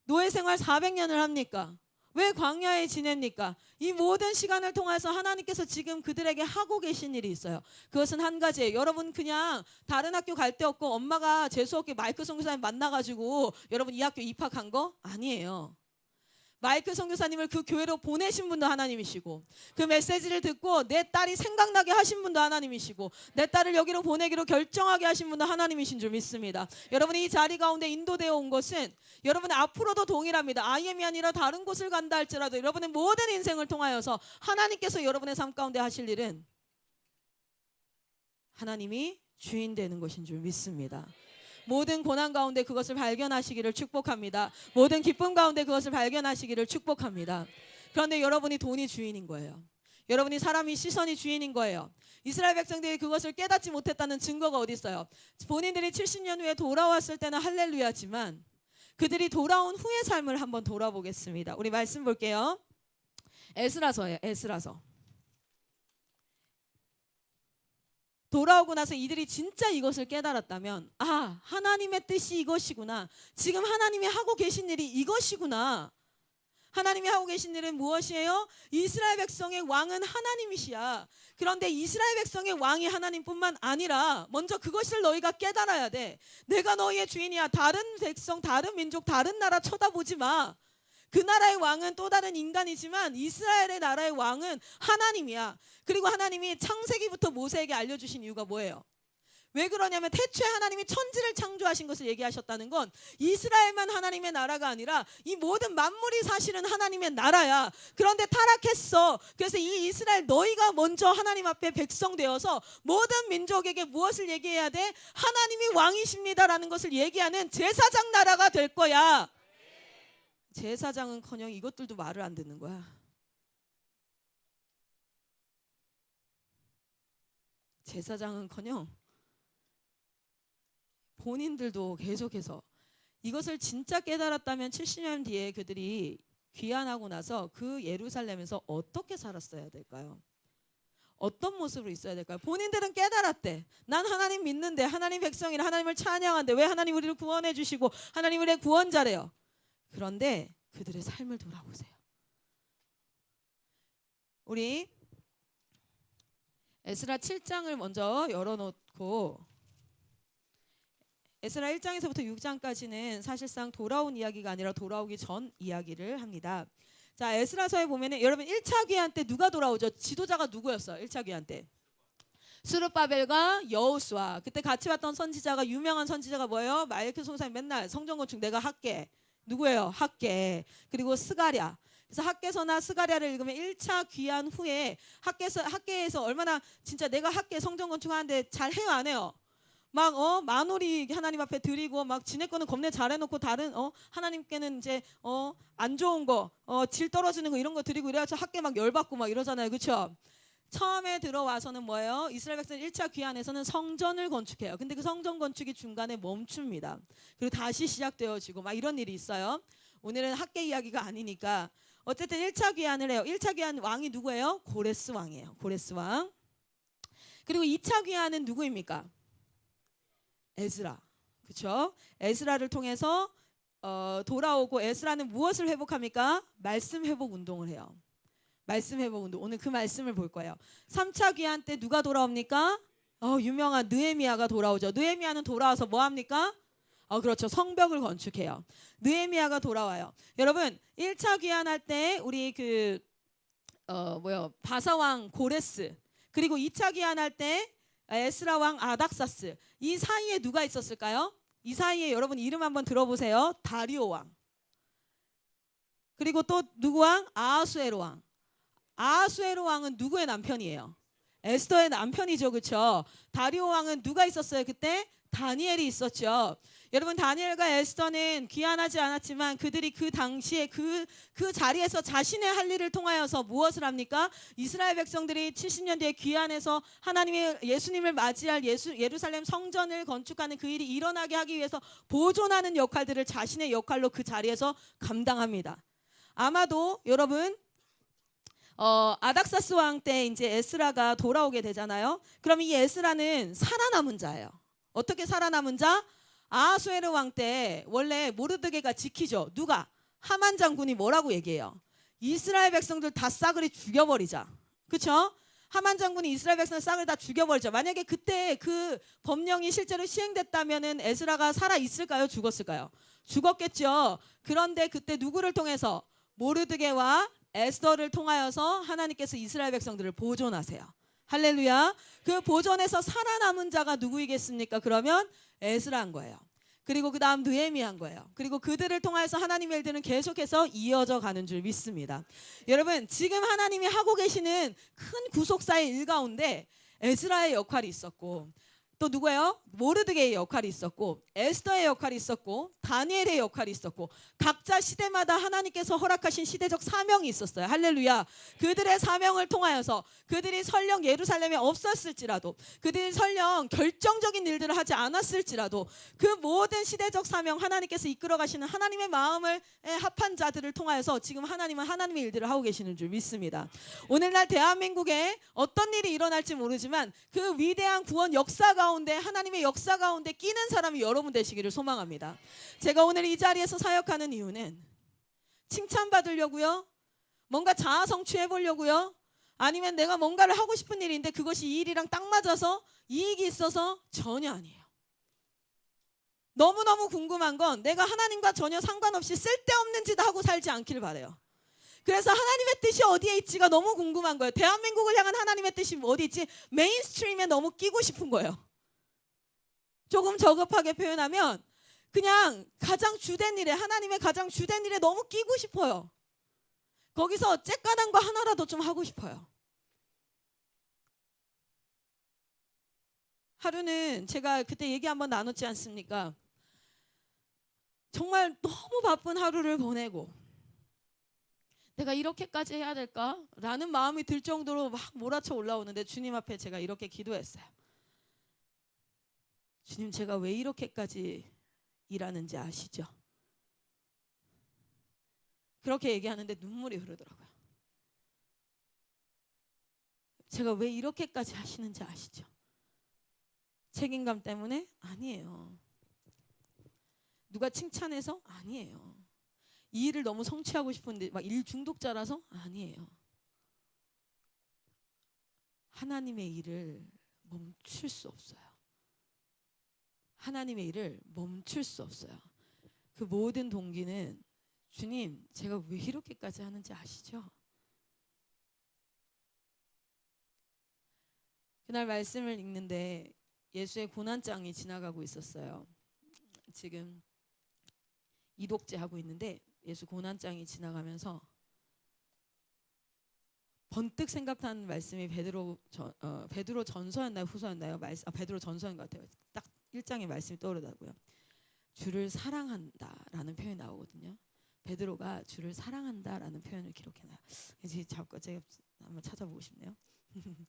노예 생활 400년을 합니까? 왜 광야에 지냅니까? 이 모든 시간을 통해서 하나님께서 지금 그들에게 하고 계신 일이 있어요. 그것은 한 가지예요. 여러분 그냥 다른 학교 갈 데 없고 엄마가 재수없게 마이크 선교사님 만나가지고 여러분 이 학교 입학한 거? 아니에요. 마이크 선교사님을 그 교회로 보내신 분도 하나님이시고, 그 메시지를 듣고 내 딸이 생각나게 하신 분도 하나님이시고, 내 딸을 여기로 보내기로 결정하게 하신 분도 하나님이신 줄 믿습니다. 여러분이 이 자리 가운데 인도되어 온 것은 여러분 앞으로도 동일합니다. IM이 아니라 다른 곳을 간다 할지라도 여러분의 모든 인생을 통하여서 하나님께서 여러분의 삶 가운데 하실 일은 하나님이 주인 되는 것인 줄 믿습니다. 모든 고난 가운데 그것을 발견하시기를 축복합니다. 모든 기쁨 가운데 그것을 발견하시기를 축복합니다. 그런데 여러분이 돈이 주인인 거예요. 여러분이 사람이 시선이 주인인 거예요. 이스라엘 백성들이 그것을 깨닫지 못했다는 증거가 어디 있어요? 본인들이 70년 후에 돌아왔을 때는 할렐루야지만 그들이 돌아온 후의 삶을 한번 돌아보겠습니다. 우리 말씀 볼게요. 에스라서예요. 에스라서. 돌아오고 나서 이들이 진짜 이것을 깨달았다면, 아, 하나님의 뜻이 이것이구나. 지금 하나님이 하고 계신 일이 이것이구나. 하나님이 하고 계신 일은 무엇이에요? 이스라엘 백성의 왕은 하나님이시야. 그런데 이스라엘 백성의 왕이 하나님뿐만 아니라 먼저 그것을 너희가 깨달아야 돼. 내가 너희의 주인이야. 다른 백성, 다른 민족, 다른 나라 쳐다보지 마. 그 나라의 왕은 또 다른 인간이지만 이스라엘의 나라의 왕은 하나님이야. 그리고 하나님이 창세기부터 모세에게 알려주신 이유가 뭐예요? 왜 그러냐면 태초에 하나님이 천지를 창조하신 것을 얘기하셨다는 건 이스라엘만 하나님의 나라가 아니라 이 모든 만물이 사실은 하나님의 나라야. 그런데 타락했어. 그래서 이 이스라엘 너희가 먼저 하나님 앞에 백성 되어서 모든 민족에게 무엇을 얘기해야 돼? 하나님이 왕이십니다라는 것을 얘기하는 제사장 나라가 될 거야. 제사장은커녕 이것들도 말을 안 듣는 거야. 제사장은커녕 본인들도 계속해서 이것을 진짜 깨달았다면 70년 뒤에 그들이 귀환하고 나서 그 예루살렘에서 어떻게 살았어야 될까요? 어떤 모습으로 있어야 될까요? 본인들은 깨달았대. 난 하나님 믿는데, 하나님 백성이라 하나님을 찬양한데 왜 하나님 우리를 구원해 주시고 하나님 우리의 구원자래요. 그런데 그들의 삶을 돌아보세요. 우리 에스라 7장을 먼저 열어놓고 에스라 1장에서부터 6장까지는 사실상 돌아온 이야기가 아니라 돌아오기 전 이야기를 합니다. 자, 에스라서에 보면은 여러분 1차 귀환 때 누가 돌아오죠? 지도자가 누구였어요? 1차 귀환 때 스룹바벨과 여호수아. 그때 같이 왔던 선지자가, 유명한 선지자가 뭐예요? 말기 송사님 맨날 성전 건축 내가 할게. 누구예요? 학계. 그리고 스가랴. 그래서 학계서나 스가랴를 읽으면 1차 귀환 후에 학계에서 얼마나 진짜 내가 학계 성전 건축하는데 잘 해요, 안 해요? 막 만월이 하나님 앞에 드리고 막 지네 거는 겁내 잘해놓고 다른 하나님께는 이제 안 좋은 거 질 떨어지는 거 이런 거 드리고 이래서 학계 막 열받고 막 이러잖아요, 그렇죠? 처음에 들어와서는 뭐예요? 이스라엘 백성 1차 귀환에서는 성전을 건축해요. 근데 그 성전 건축이 중간에 멈춥니다. 그리고 다시 시작되어지고 막 이런 일이 있어요. 오늘은 학계 이야기가 아니니까 어쨌든 1차 귀환을 해요. 1차 귀환 왕이 누구예요? 고레스 왕이에요. 고레스 왕. 그리고 2차 귀환은 누구입니까? 에스라. 그렇죠? 에스라를 통해서 돌아오고 에스라는 무엇을 회복합니까? 말씀 회복 운동을 해요. 말씀 회복 운동. 오늘 그 말씀을 볼 거예요. 3차 귀환 때 누가 돌아옵니까? 유명한 느헤미야가 돌아오죠. 느헤미야는 돌아와서 뭐 합니까? 그렇죠. 성벽을 건축해요. 느헤미야가 돌아와요. 여러분 1차 귀환할 때 우리 바사왕 고레스, 그리고 2차 귀환할 때 에스라 왕 아닥사스, 이 사이에 누가 있었을까요? 이 사이에 여러분 이름 한번 들어보세요. 다리오 왕. 그리고 또 누구 왕? 아하수에로 왕. 아하수에로 왕은 누구의 남편이에요? 에스더의 남편이죠, 그렇죠? 다리오 왕은 누가 있었어요? 그때 다니엘이 있었죠. 여러분 다니엘과 에스더는 귀환하지 않았지만 그들이 그 당시에 그 자리에서 자신의 할 일을 통하여서 무엇을 합니까? 이스라엘 백성들이 70년 뒤에 귀환해서 하나님의 예수님을 맞이할 예루살렘 성전을 건축하는 그 일이 일어나게 하기 위해서 보존하는 역할들을 자신의 역할로 그 자리에서 감당합니다. 아마도 여러분 아닥사스 왕 때 이제 에스라가 돌아오게 되잖아요. 그럼 이 에스라는 살아남은 자예요. 어떻게 살아남은 자? 아하수에르 왕 때 원래 모르드게가 지키죠. 누가? 하만 장군이 뭐라고 얘기해요? 이스라엘 백성들 다 싸그리 죽여버리자. 그렇죠? 하만 장군이 이스라엘 백성들 싸그리 다 죽여버리자. 만약에 그때 그 법령이 실제로 시행됐다면은 에스라가 살아 있을까요? 죽었을까요? 죽었겠죠. 그런데 그때 누구를 통해서? 모르드게와 에스더를 통하여서 하나님께서 이스라엘 백성들을 보존하세요. 할렐루야. 그 보존에서 살아남은 자가 누구이겠습니까? 그러면 에스라인 거예요. 그리고 그 다음 느헤미야인 거예요. 그리고 그들을 통해서 하나님의 일들은 계속해서 이어져 가는 줄 믿습니다. 여러분 지금 하나님이 하고 계시는 큰 구속사의 일 가운데 에스라의 역할이 있었고 또 누구예요? 모르드게의 역할이 있었고, 에스더의 역할이 있었고, 다니엘의 역할이 있었고, 각자 시대마다 하나님께서 허락하신 시대적 사명이 있었어요. 할렐루야. 그들의 사명을 통하여서 그들이 설령 예루살렘에 없었을지라도, 그들이 설령 결정적인 일들을 하지 않았을지라도, 그 모든 시대적 사명, 하나님께서 이끌어 가시는 하나님의 마음을 합한 자들을 통하여서 지금 하나님은 하나님의 일들을 하고 계시는 줄 믿습니다. 오늘날 대한민국에 어떤 일이 일어날지 모르지만 그 위대한 구원 역사 가운데, 하나님의 역사 가운데 끼는 사람이 여러분 되시기를 소망합니다. 제가 오늘 이 자리에서 사역하는 이유는 칭찬받으려고요? 뭔가 자아 성취해 보려고요? 아니면 내가 뭔가를 하고 싶은 일인데 그것이 이 일이랑 딱 맞아서 이익이 있어서? 전혀 아니에요. 너무너무 궁금한 건 내가 하나님과 전혀 상관없이 쓸데없는 짓 하고 살지 않기를 바라요. 그래서 하나님의 뜻이 어디에 있지가 너무 궁금한 거예요. 대한민국을 향한 하나님의 뜻이 어디 있지? 메인스트림에 너무 끼고 싶은 거예요. 조금 저급하게 표현하면 그냥 가장 주된 일에, 하나님의 가장 주된 일에 너무 끼고 싶어요. 거기서 쬐까난 거 하나라도 좀 하고 싶어요. 하루는 제가 그때 얘기 한번 나눴지 않습니까? 정말 너무 바쁜 하루를 보내고 내가 이렇게까지 해야 될까? 라는 마음이 들 정도로 막 몰아쳐 올라오는데 주님 앞에 제가 이렇게 기도했어요. 주님, 제가 왜 이렇게까지 일하는지 아시죠? 그렇게 얘기하는데 눈물이 흐르더라고요. 제가 왜 이렇게까지 하시는지 아시죠? 책임감 때문에? 아니에요. 누가 칭찬해서? 아니에요. 이 일을 너무 성취하고 싶은데 막 일 중독자라서? 아니에요. 하나님의 일을 멈출 수 없어요. 하나님의 일을 멈출 수 없어요. 그 모든 동기는 주님, 제가 왜 이렇게까지 하는지 아시죠? 그날 말씀을 읽는데 예수의 고난장이 지나가고 있었어요. 지금 이독제 하고 있는데 예수 고난장이 지나가면서 번뜩 생각한 말씀이 베드로 전서였나요, 후서였나요? 베드로 전서인 것 같아요. 딱 1장의 말씀이 떠오르더라고요. 주를 사랑한다라는 표현이 나오거든요. 베드로가 주를 사랑한다라는 표현을 기록해놔요. 제가 한번 찾아보고 싶네요. 잠시만요.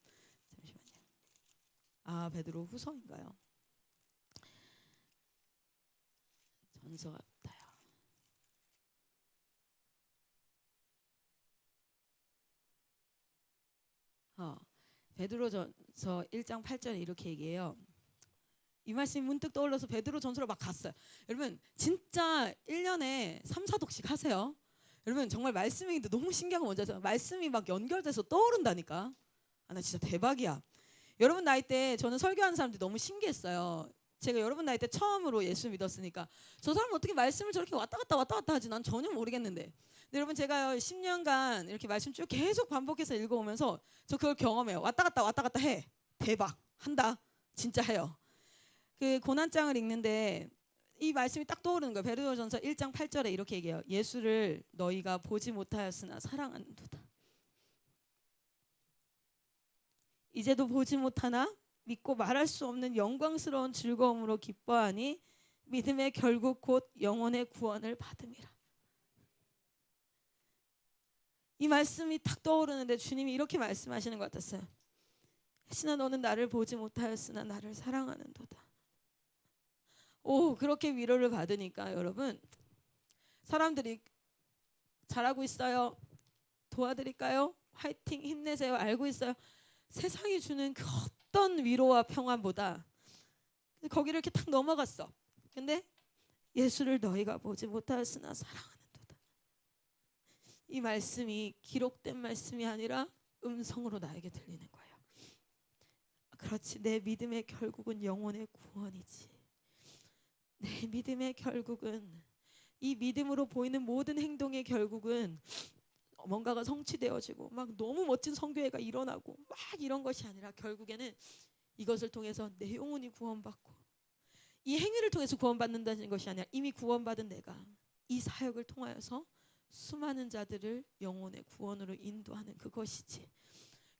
아, 베드로 후서인가요? 전서 같아요. 베드로전서 1장 8절에 이렇게 얘기해요. 이 말씀이 문득 떠올라서 베드로전서로 막 갔어요. 여러분 진짜 1년에 3, 4독씩 하세요. 여러분 정말 말씀이 너무 신기한 건 뭔지 아세요? 말씀이 막 연결돼서 떠오른다니까. 나 진짜 대박이야. 여러분 나이 때 저는 설교하는 사람들이 너무 신기했어요. 제가 여러분 나이 때 처음으로 예수 믿었으니까 저 사람 어떻게 말씀을 저렇게 왔다 갔다 하지? 난 전혀 모르겠는데. 근데 여러분 제가 10년간 이렇게 말씀 쭉 계속 반복해서 읽어오면서 저 그걸 경험해요. 왔다 갔다 해. 대박. 한다. 진짜 해요. 그 고난장을 읽는데 이 말씀이 딱 떠오르는 거예요. 베드로전서 1장 8절에 이렇게 얘기해요. 예수를 너희가 보지 못하였으나 사랑하는도다. 이제도 보지 못하나 믿고 말할 수 없는 영광스러운 즐거움으로 기뻐하니 믿음의 결국 곧 영혼의 구원을 받음이라. 이 말씀이 딱 떠오르는데 주님이 이렇게 말씀하시는 것 같았어요. 혜신아, 너는 나를 보지 못하였으나 나를 사랑하는도다. 오, 그렇게 위로를 받으니까 여러분, 사람들이 잘하고 있어요, 도와드릴까요, 화이팅, 힘내세요, 알고 있어요, 세상이 주는 그 어떤 위로와 평안보다 거기를 이렇게 딱 넘어갔어. 근데 예수를 너희가 보지 못하였으나 사랑하는도다. 이 말씀이 기록된 말씀이 아니라 음성으로 나에게 들리는 거예요. 그렇지, 내 믿음의 결국은 영혼의 구원이지. 내 믿음의 결국은, 이 믿음으로 보이는 모든 행동의 결국은 뭔가가 성취되어지고 막 너무 멋진 선교회가 일어나고 막 이런 것이 아니라 결국에는 이것을 통해서 내 영혼이 구원받고, 이 행위를 통해서 구원받는다는 것이 아니라 이미 구원받은 내가 이 사역을 통하여서 수많은 자들을 영혼의 구원으로 인도하는 그것이지.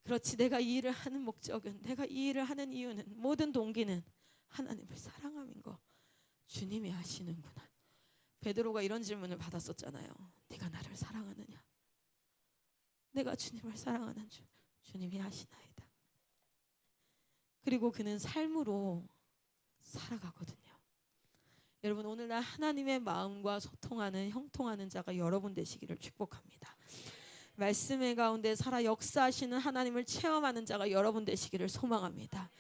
그렇지, 내가 이 일을 하는 목적은, 내가 이 일을 하는 이유는, 모든 동기는 하나님을 사랑함인 거 주님이 아시는구나. 베드로가 이런 질문을 받았었잖아요. 네가 나를 사랑하느냐? 내가 주님을 사랑하는 줄 주님이 아시나이다. 그리고 그는 삶으로 살아가거든요. 여러분, 오늘날 하나님의 마음과 소통하는 형통하는 자가 여러분 되시기를 축복합니다. 말씀의 가운데 살아 역사하시는 하나님을 체험하는 자가 여러분 되시기를 소망합니다.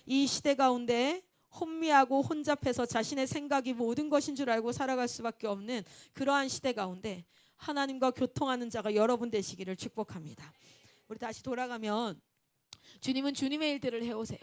이 시대 가운데 혼미하고 혼잡해서 자신의 생각이 모든 것인 줄 알고 살아갈 수밖에 없는 그러한 시대 가운데 하나님과 교통하는 자가 여러분 되시기를 축복합니다. 우리 다시 돌아가면 주님은 주님의 일들을 해오세요.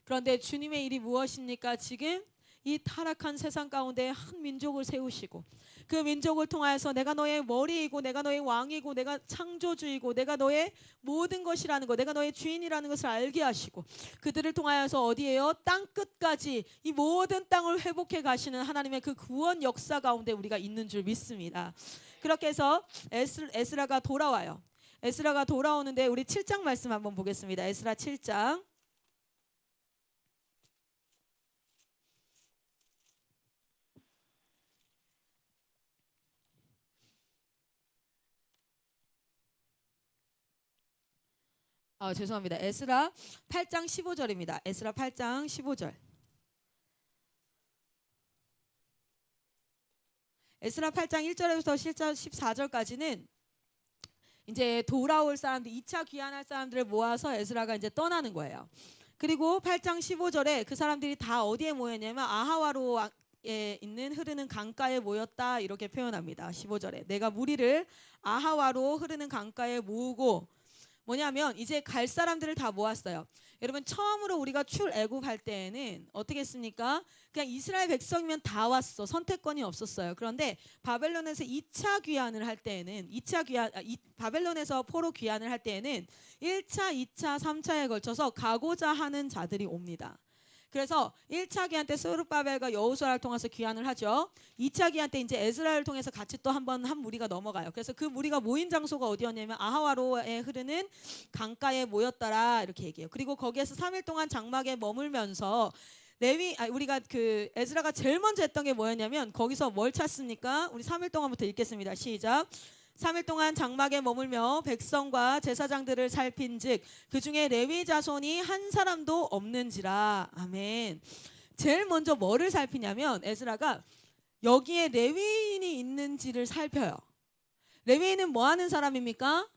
그런데 주님의 일이 무엇입니까? 지금 이 타락한 세상 가운데 한 민족을 세우시고 그 민족을 통하여서 내가 너의 머리이고 내가 너의 왕이고 내가 창조주이고 내가 너의 모든 것이라는 것, 내가 너의 주인이라는 것을 알게 하시고 그들을 통하여서 어디에요? 땅 끝까지 이 모든 땅을 회복해 가시는 하나님의 그 구원 역사 가운데 우리가 있는 줄 믿습니다. 그렇게 해서 에스라가 돌아와요. 에스라가 돌아오는데 우리 7장 말씀 한번 보겠습니다. 에스라 7장. 죄송합니다. 에스라 8장 15절입니다. 에스라 8장 15절. 에스라 8장 1절에서 14절까지는 이제 돌아올 사람들, 2차 귀환할 사람들을 모아서 에스라가 이제 떠나는 거예요. 그리고 8장 15절에 그 사람들이 다 어디에 모였냐면 아하와로에 있는 흐르는 강가에 모였다 이렇게 표현합니다. 15절에 내가 무리를 아하와로 흐르는 강가에 모으고 뭐냐면 이제 갈 사람들을 다 모았어요. 여러분, 처음으로 우리가 출애굽할 때에는 어떻게 했습니까? 그냥 이스라엘 백성이면 다 왔어. 선택권이 없었어요. 그런데 바벨론에서 2차 귀환을 할 때에는 바벨론에서 포로 귀환을 할 때에는 1차, 2차, 3차에 걸쳐서 가고자 하는 자들이 옵니다. 그래서 1차 귀환 때 스룹바벨과 여호수아를 통해서 귀환을 하죠. 2차 귀환 때 이제 에스라를 통해서 같이 또 한 무리가 넘어가요. 그래서 그 무리가 모인 장소가 어디였냐면 아하와로에 흐르는 강가에 모였더라 이렇게 얘기해요. 그리고 거기에서 3일 동안 장막에 머물면서 우리가 그 에스라가 제일 먼저 했던 게 뭐였냐면 거기서 뭘 찾습니까? 우리 3일 동안부터 읽겠습니다. 시작. 3일 동안 장막에 머물며 백성과 제사장들을 살핀즉 그 중에 레위 자손이 한 사람도 없는지라. 아멘. 제일 먼저 뭐를 살피냐면 에스라가 여기에 레위인이 있는지를 살펴요. 레위인은 뭐 하는 사람입니까?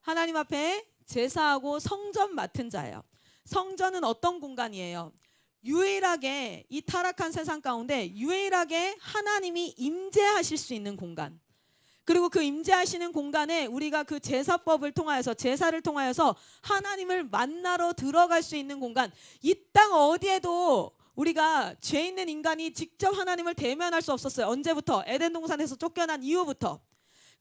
하나님 앞에 제사하고 성전 맡은 자예요. 성전은 어떤 공간이에요? 유일하게 이 타락한 세상 가운데 유일하게 하나님이 임재하실 수 있는 공간. 그리고 그 임재하시는 공간에 우리가 그 제사법을 통하여서 제사를 통하여서 하나님을 만나러 들어갈 수 있는 공간. 이 땅 어디에도 우리가 죄 있는 인간이 직접 하나님을 대면할 수 없었어요. 언제부터? 에덴 동산에서 쫓겨난 이후부터.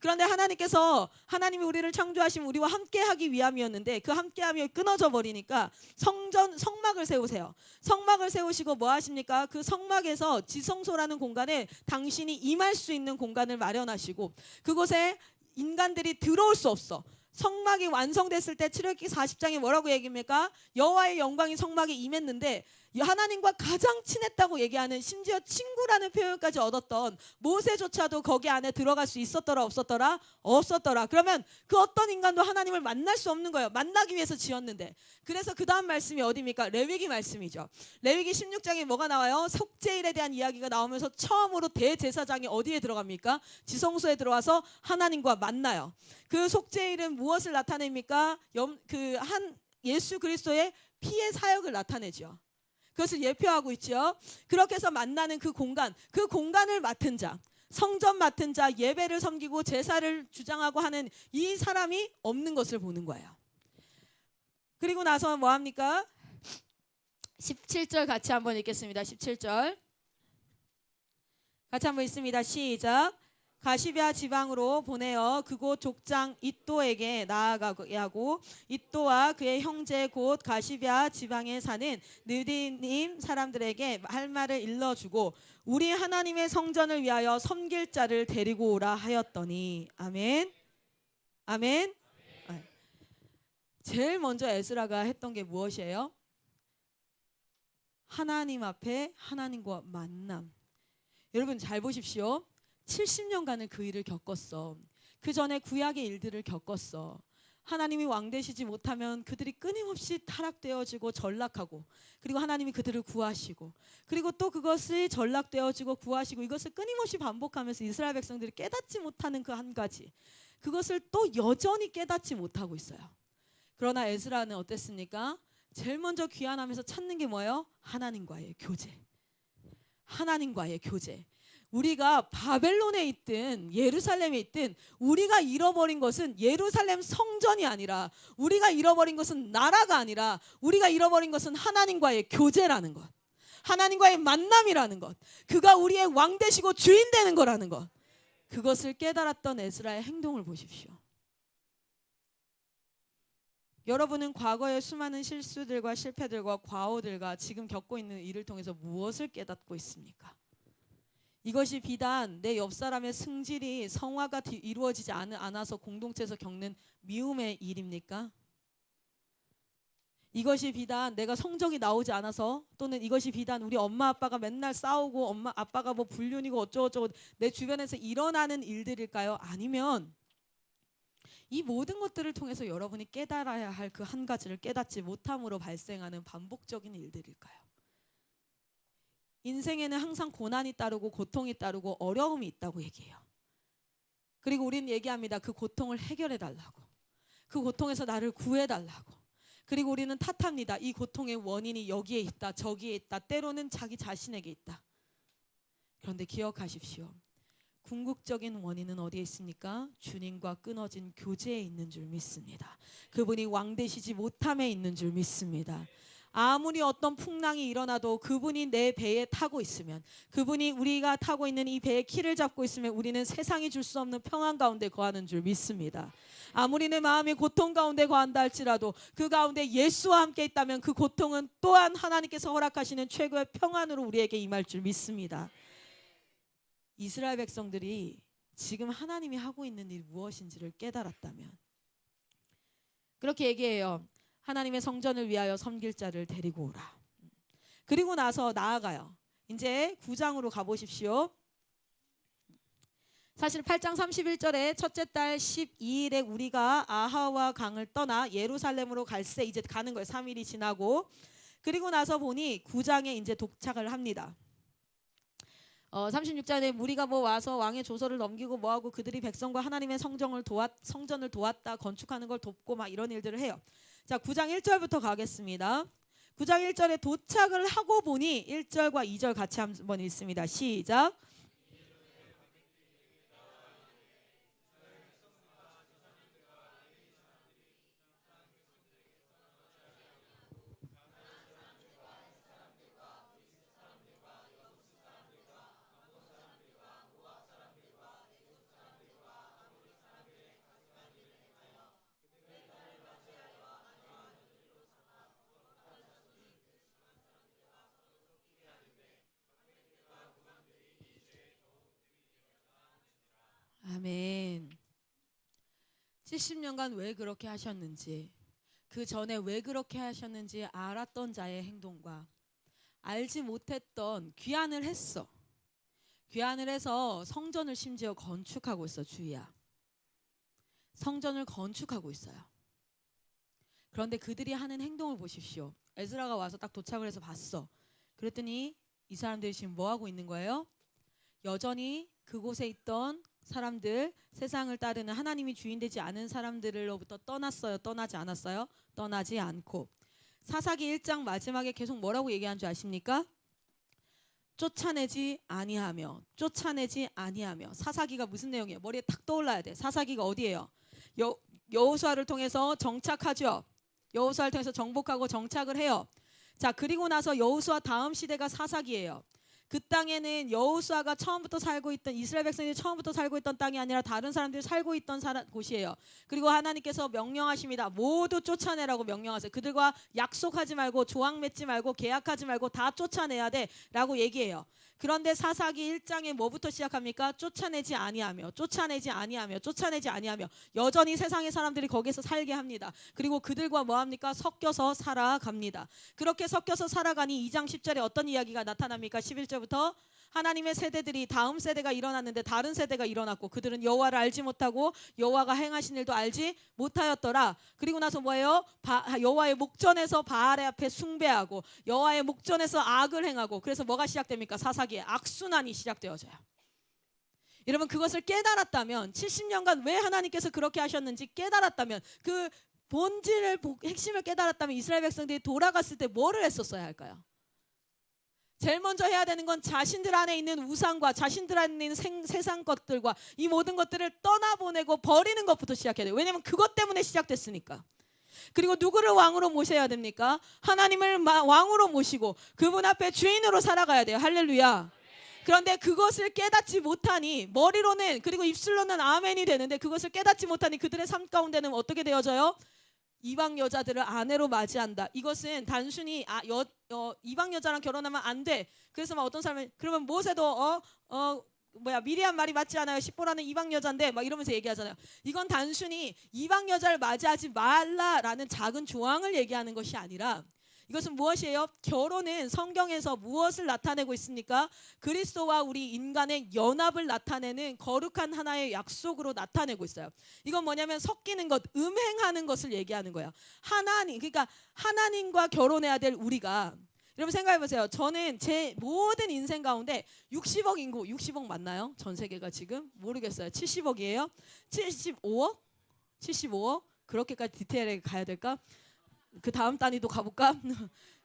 그런데 하나님이 우리를 창조하신 우리와 함께하기 위함이었는데 그 함께함이 끊어져 버리니까 성막을 세우세요. 성막을 세우시고 뭐 하십니까? 그 성막에서 지성소라는 공간에 당신이 임할 수 있는 공간을 마련하시고 그곳에 인간들이 들어올 수 없어. 성막이 완성됐을 때 출애굽기 40장에 뭐라고 얘기합니까? 여호와의 영광이 성막에 임했는데 하나님과 가장 친했다고 얘기하는 심지어 친구라는 표현까지 얻었던 모세조차도 거기 안에 들어갈 수 있었더라 없었더라? 없었더라. 그러면 그 어떤 인간도 하나님을 만날 수 없는 거예요. 만나기 위해서 지었는데. 그래서 그 다음 말씀이 어디입니까? 레위기 말씀이죠. 레위기 16장에 뭐가 나와요? 속죄일에 대한 이야기가 나오면서 처음으로 대제사장이 어디에 들어갑니까? 지성소에 들어와서 하나님과 만나요. 그 속죄일은 무엇을 나타냅니까? 예수 그리스도의 피의 사역을 나타내죠. 그것을 예표하고 있죠. 그렇게 해서 만나는 그 공간을 맡은 자, 성전 맡은 자, 예배를 섬기고 제사를 주장하고 하는 이 사람이 없는 것을 보는 거예요. 그리고 나서 뭐 합니까? 17절 같이 한번 읽겠습니다. 17절 같이 한번 읽습니다. 시작. 가시비아 지방으로 보내어 그곳 족장 잇도에게 나아가게 하고 잇도와 그의 형제 곧 가시비아 지방에 사는 느디님 사람들에게 할 말을 일러주고 우리 하나님의 성전을 위하여 섬길 자를 데리고 오라 하였더니. 아멘. 아멘. 제일 먼저 에스라가 했던 게 무엇이에요? 하나님 앞에 하나님과 만남. 여러분 잘 보십시오. 70년간을 그 일을 겪었어. 그 전에 구약의 일들을 겪었어. 하나님이 왕 되시지 못하면 그들이 끊임없이 타락되어지고 전락하고, 그리고 하나님이 그들을 구하시고, 그리고 또 그것이 전락되어지고 구하시고, 이것을 끊임없이 반복하면서 이스라엘 백성들이 깨닫지 못하는 그 한 가지, 그것을 또 여전히 깨닫지 못하고 있어요. 그러나 에스라는 어땠습니까? 제일 먼저 귀환하면서 찾는 게 뭐예요? 하나님과의 교제. 하나님과의 교제. 우리가 바벨론에 있든 예루살렘에 있든 우리가 잃어버린 것은 예루살렘 성전이 아니라, 우리가 잃어버린 것은 나라가 아니라, 우리가 잃어버린 것은 하나님과의 교제라는 것, 하나님과의 만남이라는 것, 그가 우리의 왕 되시고 주인 되는 거라는 것, 그것을 깨달았던 에스라의 행동을 보십시오. 여러분은 과거의 수많은 실수들과 실패들과 과오들과 지금 겪고 있는 일을 통해서 무엇을 깨닫고 있습니까? 이것이 비단 내 옆 사람의 승질이 성화가 이루어지지 않아서 공동체에서 겪는 미움의 일입니까? 이것이 비단 내가 성적이 나오지 않아서, 또는 이것이 비단 우리 엄마 아빠가 맨날 싸우고 엄마 아빠가 뭐 불륜이고 어쩌고저쩌고 내 주변에서 일어나는 일들일까요? 아니면 이 모든 것들을 통해서 여러분이 깨달아야 할 그 한 가지를 깨닫지 못함으로 발생하는 반복적인 일들일까요? 인생에는 항상 고난이 따르고 고통이 따르고 어려움이 있다고 얘기해요. 그리고 우리는 얘기합니다. 그 고통을 해결해 달라고, 그 고통에서 나를 구해 달라고. 그리고 우리는 탓합니다. 이 고통의 원인이 여기에 있다, 저기에 있다, 때로는 자기 자신에게 있다. 그런데 기억하십시오. 궁극적인 원인은 어디에 있습니까? 주님과 끊어진 교제에 있는 줄 믿습니다. 그분이 왕 되시지 못함에 있는 줄 믿습니다. 아무리 어떤 풍랑이 일어나도 그분이 내 배에 타고 있으면, 그분이 우리가 타고 있는 이 배의 키를 잡고 있으면 우리는 세상이 줄 수 없는 평안 가운데 거하는 줄 믿습니다. 아무리 내 마음이 고통 가운데 거한다 할지라도 그 가운데 예수와 함께 있다면 그 고통은 또한 하나님께서 허락하시는 최고의 평안으로 우리에게 임할 줄 믿습니다. 이스라엘 백성들이 지금 하나님이 하고 있는 일 무엇인지를 깨달았다면, 그렇게 얘기해요. 하나님의 성전을 위하여 섬길 자를 데리고 오라. 그리고 나서 나아가요. 이제 9장으로 가보십시오. 사실 8장 31절에 첫째 달 12일에 우리가 아하와 강을 떠나 예루살렘으로 갈새 이제 가는 거예요. 3일이 지나고. 그리고 나서 보니 9장에 이제 도착을 합니다. 36장에 무리가 뭐 와서 왕의 조서를 넘기고 뭐하고 그들이 백성과 하나님의 성전을 도왔다, 건축하는 걸 돕고 막 이런 일들을 해요. 자, 9장 1절부터 가겠습니다. 9장 1절에 도착을 하고 보니 1절과 2절 같이 한번 읽습니다. 시작. 아멘. 70년간 왜 그렇게 하셨는지, 그 전에 왜 그렇게 하셨는지 알았던 자의 행동과 알지 못했던, 귀환을 했어. 귀환을 해서 성전을 심지어 건축하고 있어. 주희야, 성전을 건축하고 있어요. 그런데 그들이 하는 행동을 보십시오. 에스라가 와서 딱 도착을 해서 봤어. 그랬더니 이 사람들이 지금 뭐 하고 있는 거예요? 여전히 그곳에 있던 사람들, 세상을 따르는 하나님이 주인 되지 않은 사람들로부터 떠났어요? 떠나지 않았어요? 떠나지 않고. 사사기 1장 마지막에 계속 뭐라고 얘기한 줄 아십니까? 쫓아내지 아니하며, 쫓아내지 아니하며. 사사기가 무슨 내용이에요? 머리에 탁 떠올라야 돼. 사사기가 어디예요? 여호수아를 통해서 정착하죠. 여호수아를 통해서 정복하고 정착을 해요. 자, 그리고 나서 여호수아 다음 시대가 사사기예요. 그 땅에는 여호수아가 처음부터 살고 있던, 이스라엘 백성들이 처음부터 살고 있던 땅이 아니라 다른 사람들이 살고 있던 곳이에요. 그리고 하나님께서 명령하십니다. 모두 쫓아내라고 명령하세요. 그들과 약속하지 말고, 조항 맺지 말고, 계약하지 말고 다 쫓아내야 돼 라고 얘기해요. 그런데 사사기 1장에 뭐부터 시작합니까? 쫓아내지 아니하며 여전히 세상의 사람들이 거기서 살게 합니다. 그리고 그들과 뭐합니까? 섞여서 살아갑니다. 그렇게 섞여서 살아가니 2장 10절에 어떤 이야기가 나타납니까? 11절부터 하나님의 세대들이 다음 세대가 일어났는데 다른 세대가 일어났고 그들은 여호와를 알지 못하고 여호와가 행하신 일도 알지 못하였더라. 그리고 나서 뭐예요? 여호와의 목전에서 바알의 앞에 숭배하고 여호와의 목전에서 악을 행하고, 그래서 뭐가 시작됩니까? 사사기에 악순환이 시작되어져요. 여러분, 그것을 깨달았다면, 70년간 왜 하나님께서 그렇게 하셨는지 깨달았다면, 그 본질을 핵심을 깨달았다면 이스라엘 백성들이 돌아갔을 때 뭐를 했었어야 할까요? 제일 먼저 해야 되는 건 자신들 안에 있는 우상과 자신들 안에 있는 세상 것들과 이 모든 것들을 떠나보내고 버리는 것부터 시작해야 돼요. 왜냐하면 그것 때문에 시작됐으니까. 그리고 누구를 왕으로 모셔야 됩니까? 하나님을 왕으로 모시고 그분 앞에 주인으로 살아가야 돼요. 할렐루야. 그런데 그것을 깨닫지 못하니, 머리로는 그리고 입술로는 아멘이 되는데 그것을 깨닫지 못하니 그들의 삶 가운데는 어떻게 되어져요? 이방 여자들을 아내로 맞이한다. 이것은 단순히 이방 여자랑 결혼하면 안 돼. 그래서 막 어떤 사람은 그러면 모세도 미리암 말이 맞지 않아요? 십보라는 이방 여자인데 막 이러면서 얘기하잖아요. 이건 단순히 이방 여자를 맞이하지 말라라는 작은 조항을 얘기하는 것이 아니라, 이것은 무엇이에요? 결혼은 성경에서 무엇을 나타내고 있습니까? 그리스도와 우리 인간의 연합을 나타내는 거룩한 하나의 약속으로 나타내고 있어요. 이건 뭐냐면 섞이는 것, 음행하는 것을 얘기하는 거예요. 그러니까 하나님과 결혼해야 될 우리가, 여러분 생각해 보세요. 저는 제 모든 인생 가운데 60억 인구, 60억 맞나요? 전 세계가 지금? 모르겠어요. 70억이에요? 75억? 75억? 그렇게까지 디테일하게 가야 될까? 그 다음 단위도 가볼까?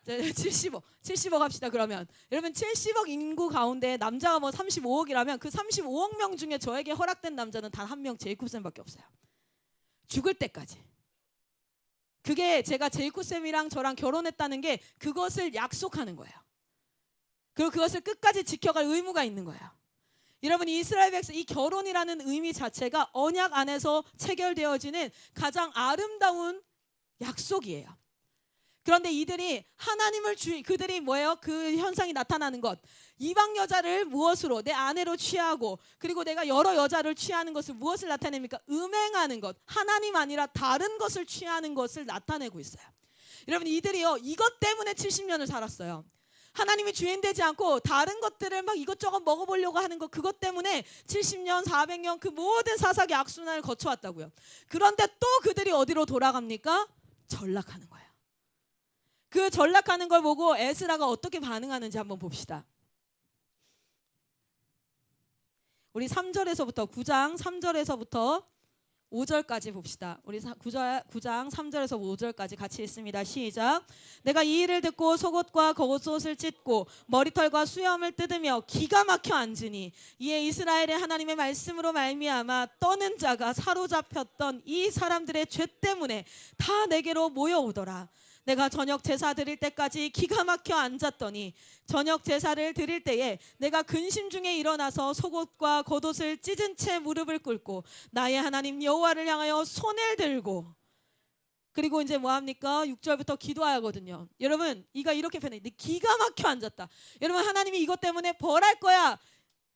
70억 합시다. 그러면 여러분 70억 인구 가운데 남자가 뭐 35억이라면 그 35억 명 중에 저에게 허락된 남자는 단 한 명, 제이콥쌤밖에 없어요. 죽을 때까지. 그게 제가 제이콥쌤이랑 저랑 결혼했다는 게 그것을 약속하는 거예요. 그리고 그것을 끝까지 지켜갈 의무가 있는 거예요. 여러분, 이스라엘 백성, 이 결혼이라는 의미 자체가 언약 안에서 체결되어지는 가장 아름다운 약속이에요. 그런데 이들이 그들이 뭐예요? 그 현상이 나타나는 것. 이방 여자를 무엇으로? 내 아내로 취하고, 그리고 내가 여러 여자를 취하는 것을 무엇을 나타냅니까? 음행하는 것. 하나님 아니라 다른 것을 취하는 것을 나타내고 있어요. 여러분, 이들이요, 이것 때문에 70년을 살았어요. 하나님이 주인 되지 않고 다른 것들을 막 이것저것 먹어보려고 하는 것, 그것 때문에 70년, 400년 그 모든 사사기 악순환을 거쳐왔다고요. 그런데 또 그들이 어디로 돌아갑니까? 전락하는 거예요. 그 전락하는 걸 보고 에스라가 어떻게 반응하는지 한번 봅시다. 우리 3절에서부터 9장 3절에서부터 5절까지 봅시다. 우리 9장 3절에서 5절까지 같이 읽습니다. 시작. 내가 이 일을 듣고 속옷과 겉옷을 찢고 머리털과 수염을 뜯으며 기가 막혀 앉으니, 이에 이스라엘의 하나님의 말씀으로 말미암아 떠는 자가 사로잡혔던 이 사람들의 죄 때문에 다 내게로 모여오더라. 내가 저녁 제사 드릴 때까지 기가 막혀 앉았더니 저녁 제사를 드릴 때에 내가 근심 중에 일어나서 속옷과 겉옷을 찢은 채 무릎을 꿇고 나의 하나님 여호와를 향하여 손을 들고, 그리고 이제 뭐합니까? 6절부터 기도하거든요. 여러분, 이가 이렇게 표현해. 기가 막혀 앉았다. 여러분, 하나님이 이것 때문에 벌할 거야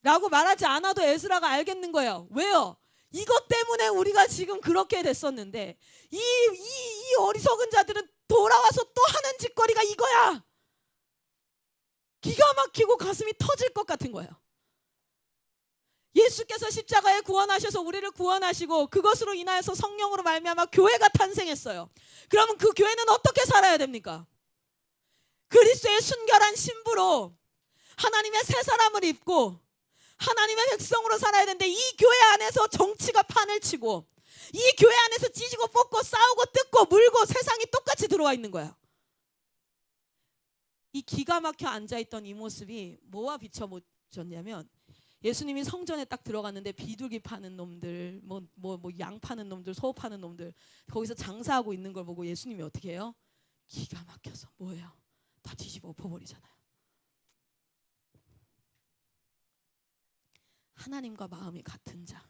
라고 말하지 않아도 에스라가 알겠는 거예요. 왜요? 이것 때문에 우리가 지금 그렇게 됐었는데 이 어리석은 자들은 돌아와서 또 하는 짓거리가 이거야. 기가 막히고 가슴이 터질 것 같은 거예요. 예수께서 십자가에 구원하셔서 우리를 구원하시고 그것으로 인하여서 성령으로 말미암아 교회가 탄생했어요. 그러면 그 교회는 어떻게 살아야 됩니까? 그리스도의 순결한 신부로 하나님의 새 사람을 입고 하나님의 백성으로 살아야 되는데, 이 교회 안에서 정치가 판을 치고 이 교회 안에서 찢고 뽑고 싸우고 뜯고 물고 세상이 똑같이 들어와 있는 거예요. 이 기가 막혀 앉아있던 이 모습이 뭐와 비춰졌냐면, 예수님이 성전에 딱 들어갔는데 비둘기 파는 놈들, 양 파는 놈들, 소 파는 놈들 거기서 장사하고 있는 걸 보고 예수님이 어떻게 해요? 기가 막혀서 뭐예요? 다 뒤집어 엎어버리잖아요. 하나님과 마음이 같은 자,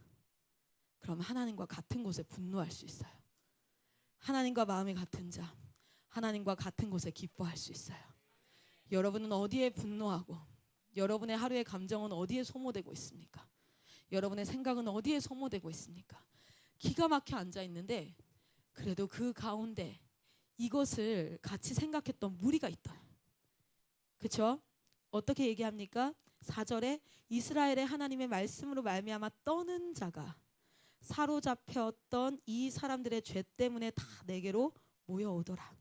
그럼 하나님과 같은 곳에 분노할 수 있어요. 하나님과 마음이 같은 자, 하나님과 같은 곳에 기뻐할 수 있어요. 여러분은 어디에 분노하고 여러분의 하루의 감정은 어디에 소모되고 있습니까? 여러분의 생각은 어디에 소모되고 있습니까? 기가 막혀 앉아 있는데 그래도 그 가운데 이것을 같이 생각했던 무리가 있다. 그렇죠? 어떻게 얘기합니까? 4절에 이스라엘의 하나님의 말씀으로 말미암아 떠는 자가 사로잡혔던 이 사람들의 죄 때문에 다 내게로 모여오더라.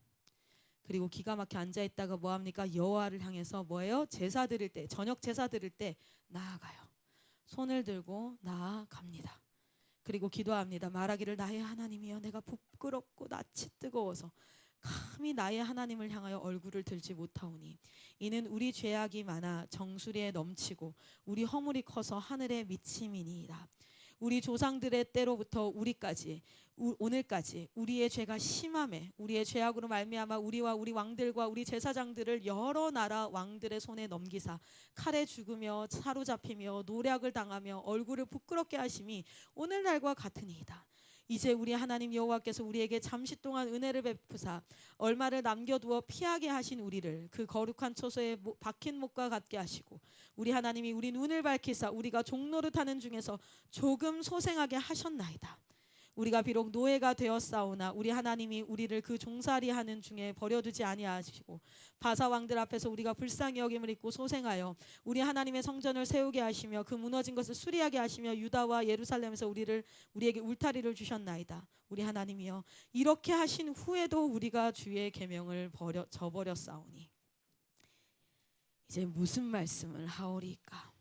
그리고 기가 막혀 앉아있다가 뭐합니까? 여호와를 향해서 뭐예요? 제사 드릴 때, 저녁 제사 드릴 때 나아가요. 손을 들고 나아갑니다. 그리고 기도합니다. 말하기를 나의 하나님이여 내가 부끄럽고 낯이 뜨거워서 감히 나의 하나님을 향하여 얼굴을 들지 못하오니 이는 우리 죄악이 많아 정수리에 넘치고 우리 허물이 커서 하늘에 미침이니이다. 우리 조상들의 때로부터 우리까지 오늘까지 우리의 죄가 심함에 우리의 죄악으로 말미암아 우리와 우리 왕들과 우리 제사장들을 여러 나라 왕들의 손에 넘기사 칼에 죽으며 사로잡히며 노략을 당하며 얼굴을 부끄럽게 하심이 오늘날과 같으니이다. 이제 우리 하나님 여호와께서 우리에게 잠시 동안 은혜를 베푸사 얼마를 남겨두어 피하게 하신 우리를 그 거룩한 처소에 박힌 목과 같게 하시고 우리 하나님이 우리 눈을 밝히사 우리가 종노릇하는 중에서 조금 소생하게 하셨나이다. 우리가 비록 노예가 되었사오나 우리 하나님이 우리를 그 종살이하는 중에 버려두지 아니하시고 바사 왕들 앞에서 우리가 불쌍히 여김을 입고 소생하여 우리 하나님의 성전을 세우게 하시며 그 무너진 것을 수리하게 하시며 유다와 예루살렘에서 우리에게 울타리를 주셨나이다. 우리 하나님이여 이렇게 하신 후에도 우리가 주의 계명을 저버렸사오니 이제 무슨 말씀을 하오리까?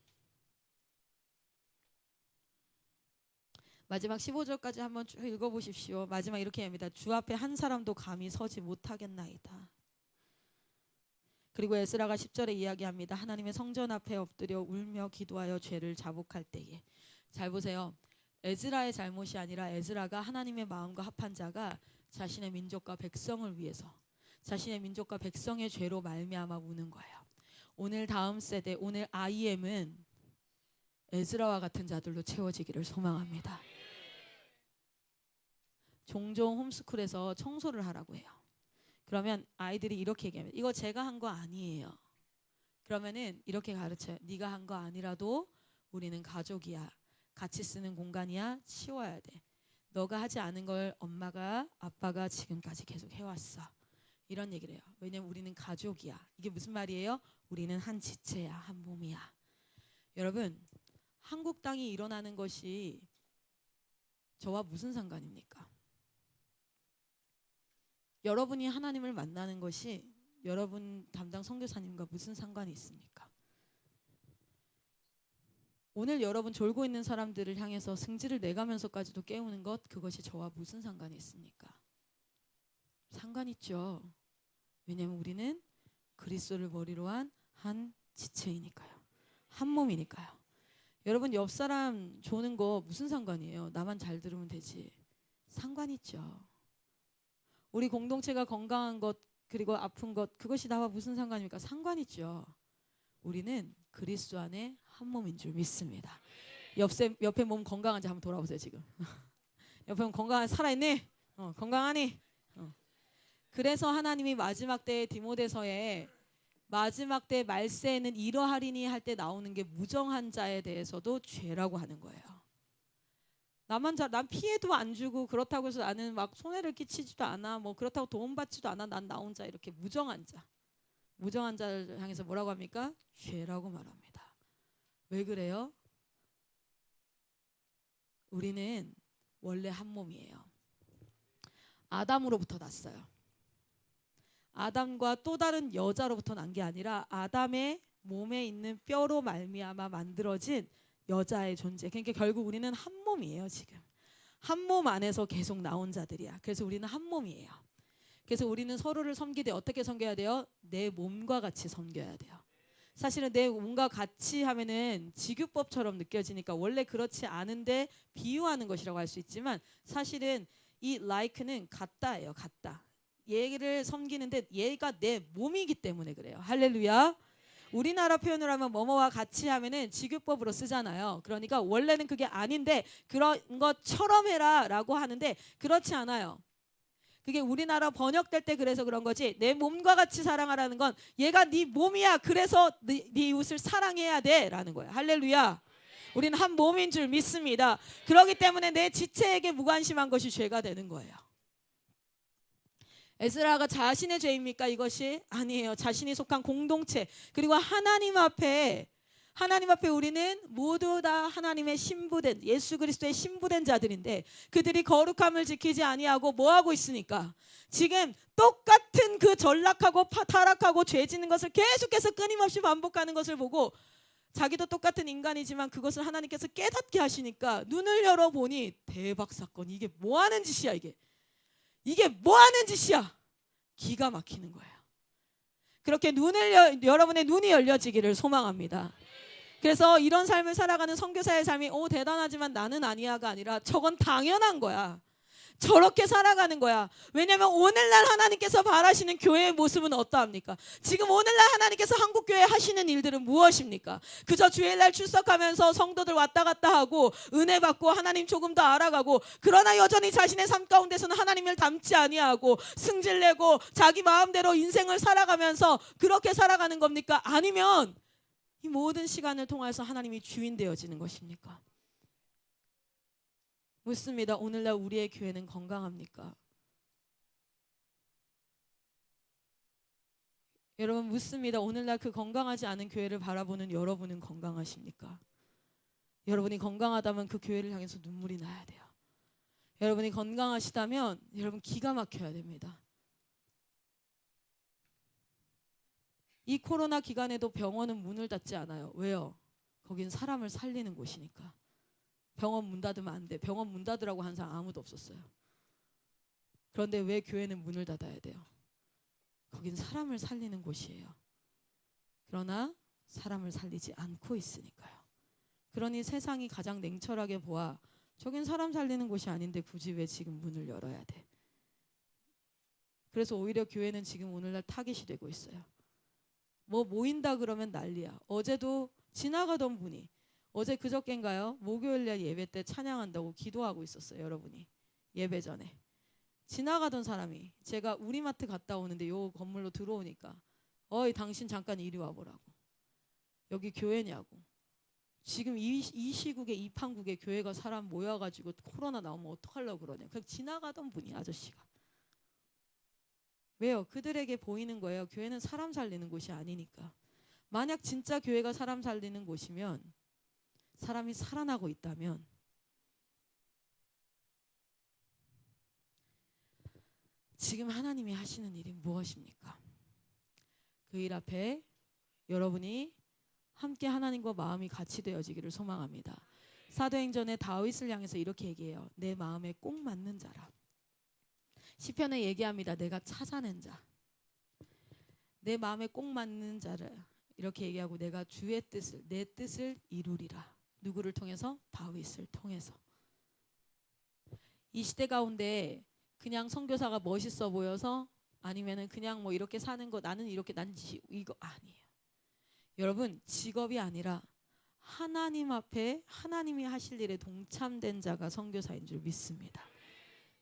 마지막 15절까지 한번 쭉 읽어보십시오. 마지막 이렇게 합니다. 주 앞에 한 사람도 감히 서지 못하겠나이다. 그리고 에스라가 10절에 이야기합니다. 하나님의 성전 앞에 엎드려 울며 기도하여 죄를 자복할 때에. 잘 보세요. 에스라의 잘못이 아니라 에스라가 하나님의 마음과 합한 자가 자신의 민족과 백성을 위해서 자신의 민족과 백성의 죄로 말미암아 우는 거예요. 오늘 다음 세대, 오늘 IM은 에스라와 같은 자들로 채워지기를 소망합니다. 종종 홈스쿨에서 청소를 하라고 해요. 그러면 아이들이 이렇게 얘기합니다. 이거 제가 한 거 아니에요. 그러면은 이렇게 가르쳐요. 네가 한 거 아니라도 우리는 가족이야. 같이 쓰는 공간이야. 치워야 돼. 너가 하지 않은 걸 엄마가 아빠가 지금까지 계속 해왔어. 이런 얘기를 해요. 왜냐면 우리는 가족이야. 이게 무슨 말이에요? 우리는 한 지체야. 한 몸이야. 여러분 한국 땅이 일어나는 것이 저와 무슨 상관입니까? 여러분이 하나님을 만나는 것이 여러분 담당 선교사님과 무슨 상관이 있습니까? 오늘 여러분 졸고 있는 사람들을 향해서 승질을 내가면서까지도 깨우는 것, 그것이 저와 무슨 상관이 있습니까? 상관 있죠. 왜냐하면 우리는 그리스도를 머리로 한 지체이니까요. 한 몸이니까요. 여러분 옆 사람 조는 거 무슨 상관이에요? 나만 잘 들으면 되지. 상관 있죠. 우리 공동체가 건강한 것 그리고 아픈 것 그것이 나와 무슨 상관입니까? 상관 있죠. 우리는 그리스도 안에 한 몸인 줄 믿습니다. 옆에 몸 건강한지 한번 돌아보세요 지금. 옆에 몸 건강한 살아있니? 건강하니? 그래서 하나님이 마지막 때의 디모데서에 마지막 때 말세에는 이러하리니 할 때 나오는 게 무정한 자에 대해서도 죄라고 하는 거예요. 난 피해도 안 주고 그렇다고 해서 나는 막 손해를 끼치지도 않아. 뭐 그렇다고 도움받지도 않아. 난 나 혼자 이렇게 무정한 자를 향해서 뭐라고 합니까? 죄라고 말합니다. 왜 그래요? 우리는 원래 한 몸이에요. 아담으로부터 났어요. 아담과 또 다른 여자로부터 난 게 아니라 아담의 몸에 있는 뼈로 말미암아 만들어진 여자의 존재. 그러니까 결국 우리는 한 몸이에요. 지금 한 몸 안에서 계속 나온 자들이야. 그래서 우리는 한 몸이에요. 그래서 우리는 서로를 섬기되 어떻게 섬겨야 돼요? 내 몸과 같이 섬겨야 돼요. 사실은 내 몸과 같이 하면은 직유법처럼 느껴지니까 원래 그렇지 않은데 비유하는 것이라고 할 수 있지만 사실은 이 like는 같다예요. 같다. 얘를 섬기는데 얘가 내 몸이기 때문에 그래요. 할렐루야. 우리나라 표현을 하면 뭐뭐와 같이 하면은 직유법으로 쓰잖아요. 그러니까 원래는 그게 아닌데 그런 것처럼 해라 라고 하는데 그렇지 않아요. 그게 우리나라 번역될 때 그래서 그런 거지. 내 몸과 같이 사랑하라는 건 얘가 네 몸이야. 그래서 네 이웃을 사랑해야 돼라는 거야. 할렐루야. 우리는 한 몸인 줄 믿습니다. 그렇기 때문에 내 지체에게 무관심한 것이 죄가 되는 거예요. 에스라가 자신의 죄입니까? 이것이 아니에요. 자신이 속한 공동체 그리고 하나님 앞에 우리는 모두 다 하나님의 신부된 예수 그리스도의 신부된 자들인데 그들이 거룩함을 지키지 아니하고 뭐 하고 있으니까 지금 똑같은 그 전락하고 타락하고 죄 짓는 것을 계속해서 끊임없이 반복하는 것을 보고 자기도 똑같은 인간이지만 그것을 하나님께서 깨닫게 하시니까 눈을 열어보니 대박 사건. 이게 뭐 하는 짓이야 이게 뭐 하는 짓이야. 기가 막히는 거예요. 그렇게 여러분의 눈이 열려지기를 소망합니다. 그래서 이런 삶을 살아가는 선교사의 삶이 대단하지만 나는 아니야가 아니라 저건 당연한 거야. 저렇게 살아가는 거야. 왜냐하면 오늘날 하나님께서 바라시는 교회의 모습은 어떠합니까? 지금 오늘날 하나님께서 한국교회 하시는 일들은 무엇입니까? 그저 주일날 출석하면서 성도들 왔다 갔다 하고 은혜 받고 하나님 조금 더 알아가고 그러나 여전히 자신의 삶 가운데서는 하나님을 닮지 아니하고 승질내고 자기 마음대로 인생을 살아가면서 그렇게 살아가는 겁니까? 아니면 이 모든 시간을 통해서 하나님이 주인 되어지는 것입니까? 묻습니다. 오늘날 우리의 교회는 건강합니까? 여러분 묻습니다. 오늘날 그 건강하지 않은 교회를 바라보는 여러분은 건강하십니까? 여러분이 건강하다면 그 교회를 향해서 눈물이 나야 돼요. 여러분이 건강하시다면 여러분 기가 막혀야 됩니다. 이 코로나 기간에도 병원은 문을 닫지 않아요. 왜요? 거긴 사람을 살리는 곳이니까. 병원 문 닫으면 안 돼. 병원 문 닫으라고 한 사람 아무도 없었어요. 그런데 왜 교회는 문을 닫아야 돼요? 거긴 사람을 살리는 곳이에요. 그러나 사람을 살리지 않고 있으니까요. 그러니 세상이 가장 냉철하게 보아 저긴 사람 살리는 곳이 아닌데 굳이 왜 지금 문을 열어야 돼? 그래서 오히려 교회는 지금 오늘날 타깃이 되고 있어요. 뭐 모인다 그러면 난리야. 어제도 지나가던 분이 어제 그저께인가요? 목요일날 예배 때 찬양한다고 기도하고 있었어요. 여러분이 예배 전에 지나가던 사람이 제가 우리마트 갔다 오는데 요 건물로 들어오니까 당신 잠깐 이리 와보라고. 여기 교회냐고. 지금 이 시국에 이 판국에 교회가 사람 모여가지고 코로나 나오면 어떡하려고 그러냐. 그냥 지나가던 분이 아저씨가. 왜요? 그들에게 보이는 거예요. 교회는 사람 살리는 곳이 아니니까. 만약 진짜 교회가 사람 살리는 곳이면 사람이 살아나고 있다면 지금 하나님이 하시는 일이 무엇입니까? 그 일 앞에 여러분이 함께 하나님과 마음이 같이 되어지기를 소망합니다. 사도행전에 다윗을 향해서 이렇게 얘기해요. 내 마음에 꼭 맞는 자라. 시편에 얘기합니다. 내가 찾아낸 자. 내 마음에 꼭 맞는 자를 이렇게 얘기하고 내가 주의 뜻을 내 뜻을 이루리라. 누구를 통해서? 다윗을 통해서. 이 시대 가운데 그냥 선교사가 멋있어 보여서 아니면은 그냥 뭐 이렇게 사는 거 나는 이렇게 이거 아니에요. 여러분 직업이 아니라 하나님 앞에 하나님이 하실 일에 동참된 자가 선교사인 줄 믿습니다.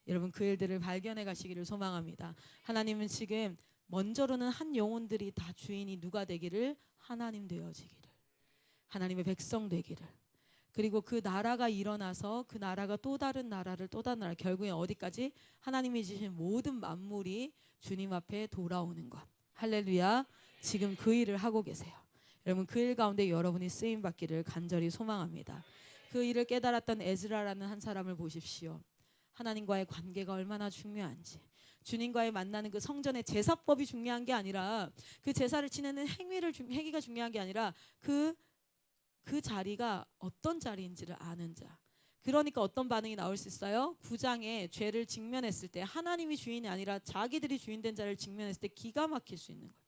여러분 그 일들을 발견해 가시기를 소망합니다. 하나님은 지금 먼저로는 한 영혼들이 다 주인이 누가 되기를? 하나님 되어지기를. 하나님의 백성 되기를. 그리고 그 나라가 일어나서 그 나라가 또 다른 나라를 또 다른 나라 결국에 어디까지? 하나님이 주신 모든 만물이 주님 앞에 돌아오는 것. 할렐루야. 지금 그 일을 하고 계세요. 여러분 그 일 가운데 여러분이 쓰임 받기를 간절히 소망합니다. 그 일을 깨달았던 에즈라라는 한 사람을 보십시오. 하나님과의 관계가 얼마나 중요한지. 주님과의 만나는 그 성전의 제사법이 중요한 게 아니라 그 제사를 지내는 행위가 중요한 게 아니라 그 자리가 어떤 자리인지를 아는 자. 그러니까 어떤 반응이 나올 수 있어요? 9장에 죄를 직면했을 때 하나님이 주인이 아니라 자기들이 주인된 자를 직면했을 때 기가 막힐 수 있는 거예요.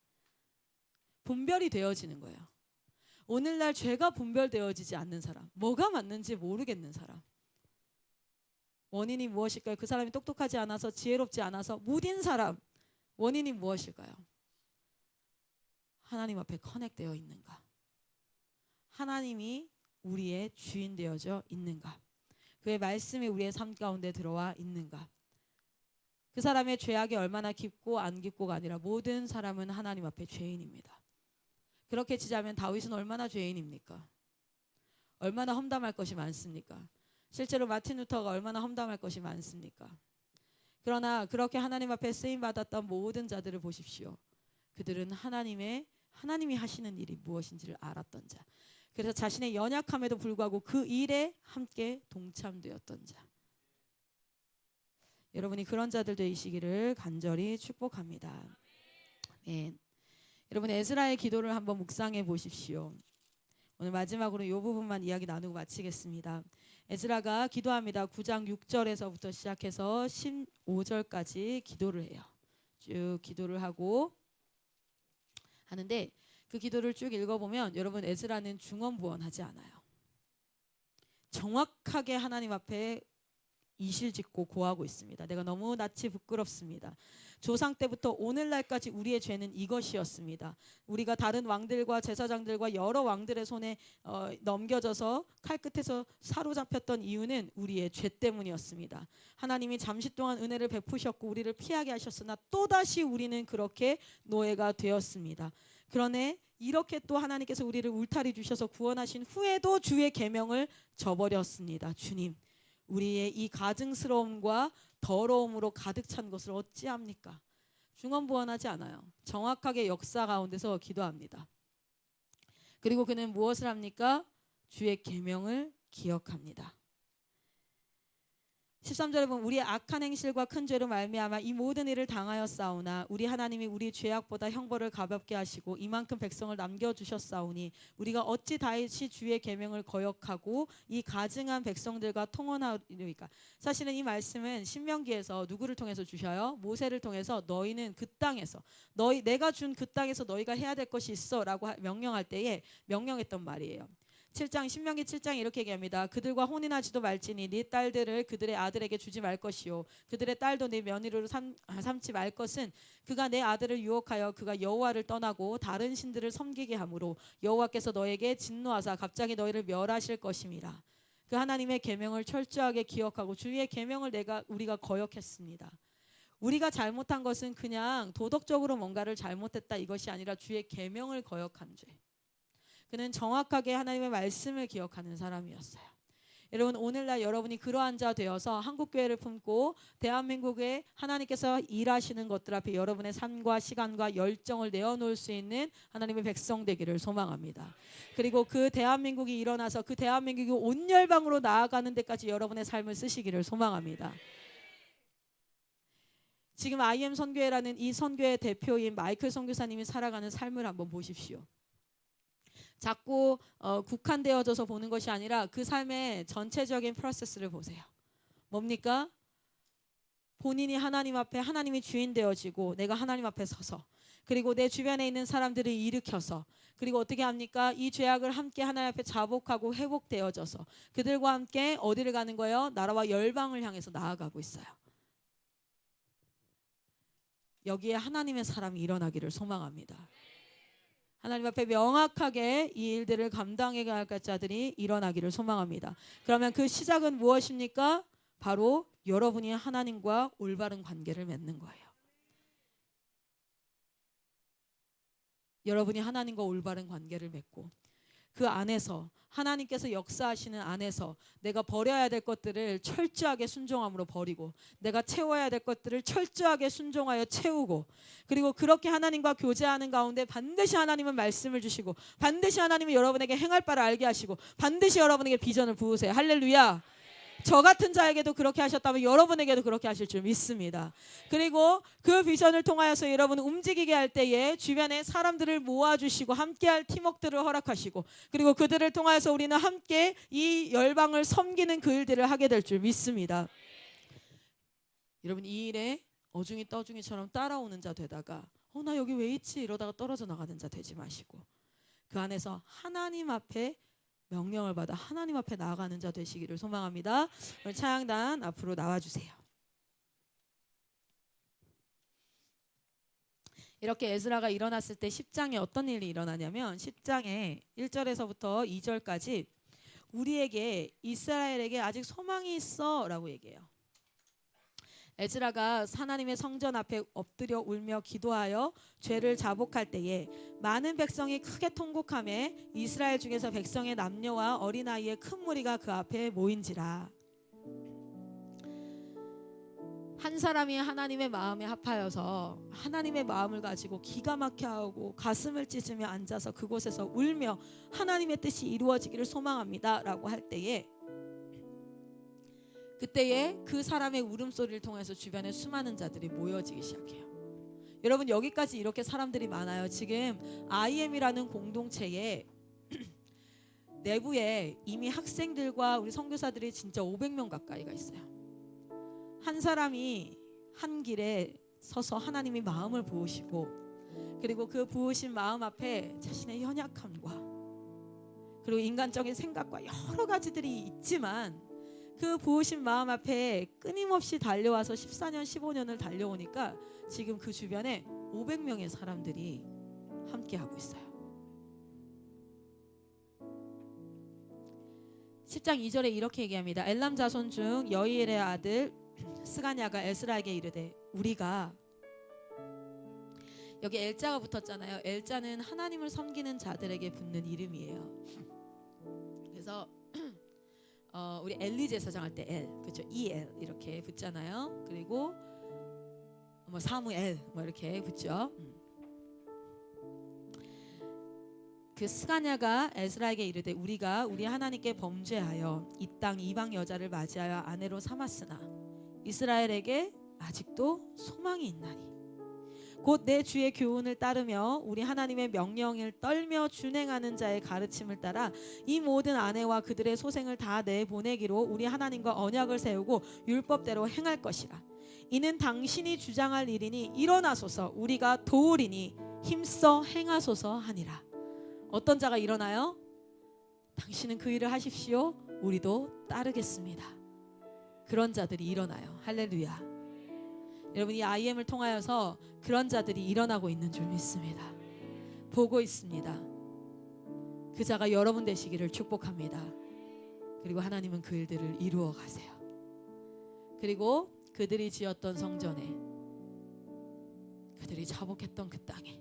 분별이 되어지는 거예요. 오늘날 죄가 분별되어지지 않는 사람, 뭐가 맞는지 모르겠는 사람. 원인이 무엇일까요? 그 사람이 똑똑하지 않아서 지혜롭지 않아서 무딘 사람. 원인이 무엇일까요? 하나님 앞에 커넥되어 있는가? 하나님이 우리의 주인 되어져 있는가? 그의 말씀이 우리의 삶 가운데 들어와 있는가? 그 사람의 죄악이 얼마나 깊고 안 깊고가 아니라 모든 사람은 하나님 앞에 죄인입니다. 그렇게 치자면 다윗은 얼마나 죄인입니까? 얼마나 험담할 것이 많습니까? 실제로 마틴 루터가 얼마나 험담할 것이 많습니까? 그러나 그렇게 하나님 앞에 쓰임 받았던 모든 자들을 보십시오. 그들은 하나님이 하시는 일이 무엇인지를 알았던 자. 그래서 자신의 연약함에도 불구하고 그 일에 함께 동참되었던 자. 여러분이 그런 자들 되시기를 간절히 축복합니다. 아멘. 여러분 에스라의 기도를 한번 묵상해 보십시오. 오늘 마지막으로 이 부분만 이야기 나누고 마치겠습니다. 에스라가 기도합니다. 9장 6절에서부터 시작해서 15절까지 기도를 해요. 쭉 기도를 하고 하는데 그 기도를 쭉 읽어보면 여러분 에스라는 중언부언하지 않아요. 정확하게 하나님 앞에 이실짓고 고하고 있습니다. 내가 너무 낯이 부끄럽습니다. 조상 때부터 오늘날까지 우리의 죄는 이것이었습니다. 우리가 다른 왕들과 제사장들과 여러 왕들의 손에 넘겨져서 칼끝에서 사로잡혔던 이유는 우리의 죄 때문이었습니다. 하나님이 잠시 동안 은혜를 베푸셨고 우리를 피하게 하셨으나 또다시 우리는 그렇게 노예가 되었습니다. 그러네 이렇게 또 하나님께서 우리를 울타리 주셔서 구원하신 후에도 주의 계명을 저버렸습니다. 주님, 우리의 이 가증스러움과 더러움으로 가득 찬 것을 어찌합니까? 중언부언하지 않아요. 정확하게 역사 가운데서 기도합니다. 그리고 그는 무엇을 합니까? 주의 계명을 기억합니다. 13절에 보면 우리의 악한 행실과 큰 죄로 말미암아 이 모든 일을 당하였사오나 우리 하나님이 우리 죄악보다 형벌을 가볍게 하시고 이만큼 백성을 남겨주셨사오니 우리가 어찌 다시 주의 계명을 거역하고 이 가증한 백성들과 통혼하리까. 사실은 이 말씀은 신명기에서 누구를 통해서 주셔요? 모세를 통해서 너희는 그 땅에서 내가 준 그 땅에서 너희가 해야 될 것이 있어 라고 명령할 때에 명령했던 말이에요. 신명기 7장 이렇게 얘기합니다. 그들과 혼인하지도 말지니 네 딸들을 그들의 아들에게 주지 말 것이요 그들의 딸도 네 며느리로 삼지 말 것은 그가 내 아들을 유혹하여 그가 여호와를 떠나고 다른 신들을 섬기게 하므로 여호와께서 너에게 진노하사 갑자기 너희를 멸하실 것임이라. 그 하나님의 계명을 철저하게 기억하고 주의 계명을 우리가 거역했습니다. 우리가 잘못한 것은 그냥 도덕적으로 뭔가를 잘못했다 이것이 아니라 주의 계명을 거역한 죄. 그는 정확하게 하나님의 말씀을 기억하는 사람이었어요. 여러분 오늘날 여러분이 그러한 자 되어서 한국교회를 품고 대한민국에 하나님께서 일하시는 것들 앞에 여러분의 삶과 시간과 열정을 내어놓을 수 있는 하나님의 백성 되기를 소망합니다. 그리고 그 대한민국이 일어나서 그 대한민국이 온 열방으로 나아가는 데까지 여러분의 삶을 쓰시기를 소망합니다. 지금 IM 선교회라는 이 선교회 대표인 마이클 선교사님이 살아가는 삶을 한번 보십시오. 자꾸 국한되어져서 보는 것이 아니라 그 삶의 전체적인 프로세스를 보세요. 뭡니까? 본인이 하나님 앞에 하나님이 주인 되어지고 내가 하나님 앞에 서서 그리고 내 주변에 있는 사람들을 일으켜서 그리고 어떻게 합니까? 이 죄악을 함께 하나님 앞에 자복하고 회복되어져서 그들과 함께 어디를 가는 거예요? 나라와 열방을 향해서 나아가고 있어요. 여기에 하나님의 사람이 일어나기를 소망합니다. 하나님 앞에 명확하게 이 일들을 감당해 갈 자들이 일어나기를 소망합니다. 그러면 그 시작은 무엇입니까? 바로 여러분이 하나님과 올바른 관계를 맺는 거예요. 여러분이 하나님과 올바른 관계를 맺고 그 안에서 하나님께서 역사하시는 안에서 내가 버려야 될 것들을 철저하게 순종함으로 버리고 내가 채워야 될 것들을 철저하게 순종하여 채우고 그리고 그렇게 하나님과 교제하는 가운데 반드시 하나님은 말씀을 주시고 반드시 하나님은 여러분에게 행할 바를 알게 하시고 반드시 여러분에게 비전을 부으세요. 할렐루야. 저 같은 자에게도 그렇게 하셨다면 여러분에게도 그렇게 하실 줄 믿습니다. 그리고 그 비전을 통하여서 여러분을 움직이게 할 때에 주변에 사람들을 모아주시고 함께할 팀워크들을 허락하시고 그리고 그들을 통하여서 우리는 함께 이 열방을 섬기는 그 일들을 하게 될 줄 믿습니다. 여러분 이 일에 어중이 떠중이처럼 따라오는 자 되다가 나 여기 왜 있지 이러다가 떨어져 나가는 자 되지 마시고 그 안에서 하나님 앞에 명령을 받아 하나님 앞에 나아가는 자 되시기를 소망합니다. 오늘 찬양단 앞으로 나와주세요. 이렇게 에스라가 일어났을 때 10장에 어떤 일이 일어나냐면 10장에 1절에서부터 2절까지 우리에게 이스라엘에게 아직 소망이 있어 라고 얘기해요. 에스라가 하나님의 성전 앞에 엎드려 울며 기도하여 죄를 자복할 때에 많은 백성이 크게 통곡하며 이스라엘 중에서 백성의 남녀와 어린아이의 큰 무리가 그 앞에 모인지라. 한 사람이 하나님의 마음에 합하여서 하나님의 마음을 가지고 기가 막혀하고 가슴을 찢으며 앉아서 그곳에서 울며 하나님의 뜻이 이루어지기를 소망합니다 라고 할 때에, 그때에 그 사람의 울음소리를 통해서 주변에 수많은 자들이 모여지기 시작해요. 여러분, 여기까지 이렇게 사람들이 많아요. 지금 IM이라는 공동체에 내부에 이미 학생들과 우리 선교사들이 진짜 500명 가까이가 있어요. 한 사람이 한 길에 서서 하나님이 마음을 부으시고, 그리고 그 부으신 마음 앞에 자신의 연약함과 그리고 인간적인 생각과 여러 가지들이 있지만 그 부으신 마음 앞에 끊임없이 달려와서 14년 15년을 달려오니까 지금 그 주변에 500명의 사람들이 함께하고 있어요. 10장 2절에 이렇게 얘기합니다. 엘람 자손 중 여이엘의 아들 스가냐가 에스라에게 이르되, 우리가, 여기 엘자가 붙었잖아요. 엘자는 하나님을 섬기는 자들에게 붙는 이름이에요. 그래서 우리 엘리 제사장 할 때 엘, 그렇죠? 이엘 이렇게 붙잖아요. 그리고 뭐 사무엘 뭐 이렇게 붙죠. 그 스가냐가 에스라에게 이르되, 우리가 우리 하나님께 범죄하여 이 땅 이방 여자를 맞이하여 아내로 삼았으나 이스라엘에게 아직도 소망이 있나니 곧 내 주의 교훈을 따르며 우리 하나님의 명령을 떨며 준행하는 자의 가르침을 따라 이 모든 아내와 그들의 소생을 다 내보내기로 우리 하나님과 언약을 세우고 율법대로 행할 것이라. 이는 당신이 주장할 일이니 일어나소서 우리가 도우리니 힘써 행하소서 하니라. 어떤 자가 일어나요? 당신은 그 일을 하십시오, 우리도 따르겠습니다. 그런 자들이 일어나요. 할렐루야. 여러분, 이 IM을 통하여서 그런 자들이 일어나고 있는 줄 믿습니다. 보고 있습니다. 그 자가 여러분 되시기를 축복합니다. 그리고 하나님은 그 일들을 이루어 가세요. 그리고 그들이 지었던 성전에, 그들이 자복했던 그 땅에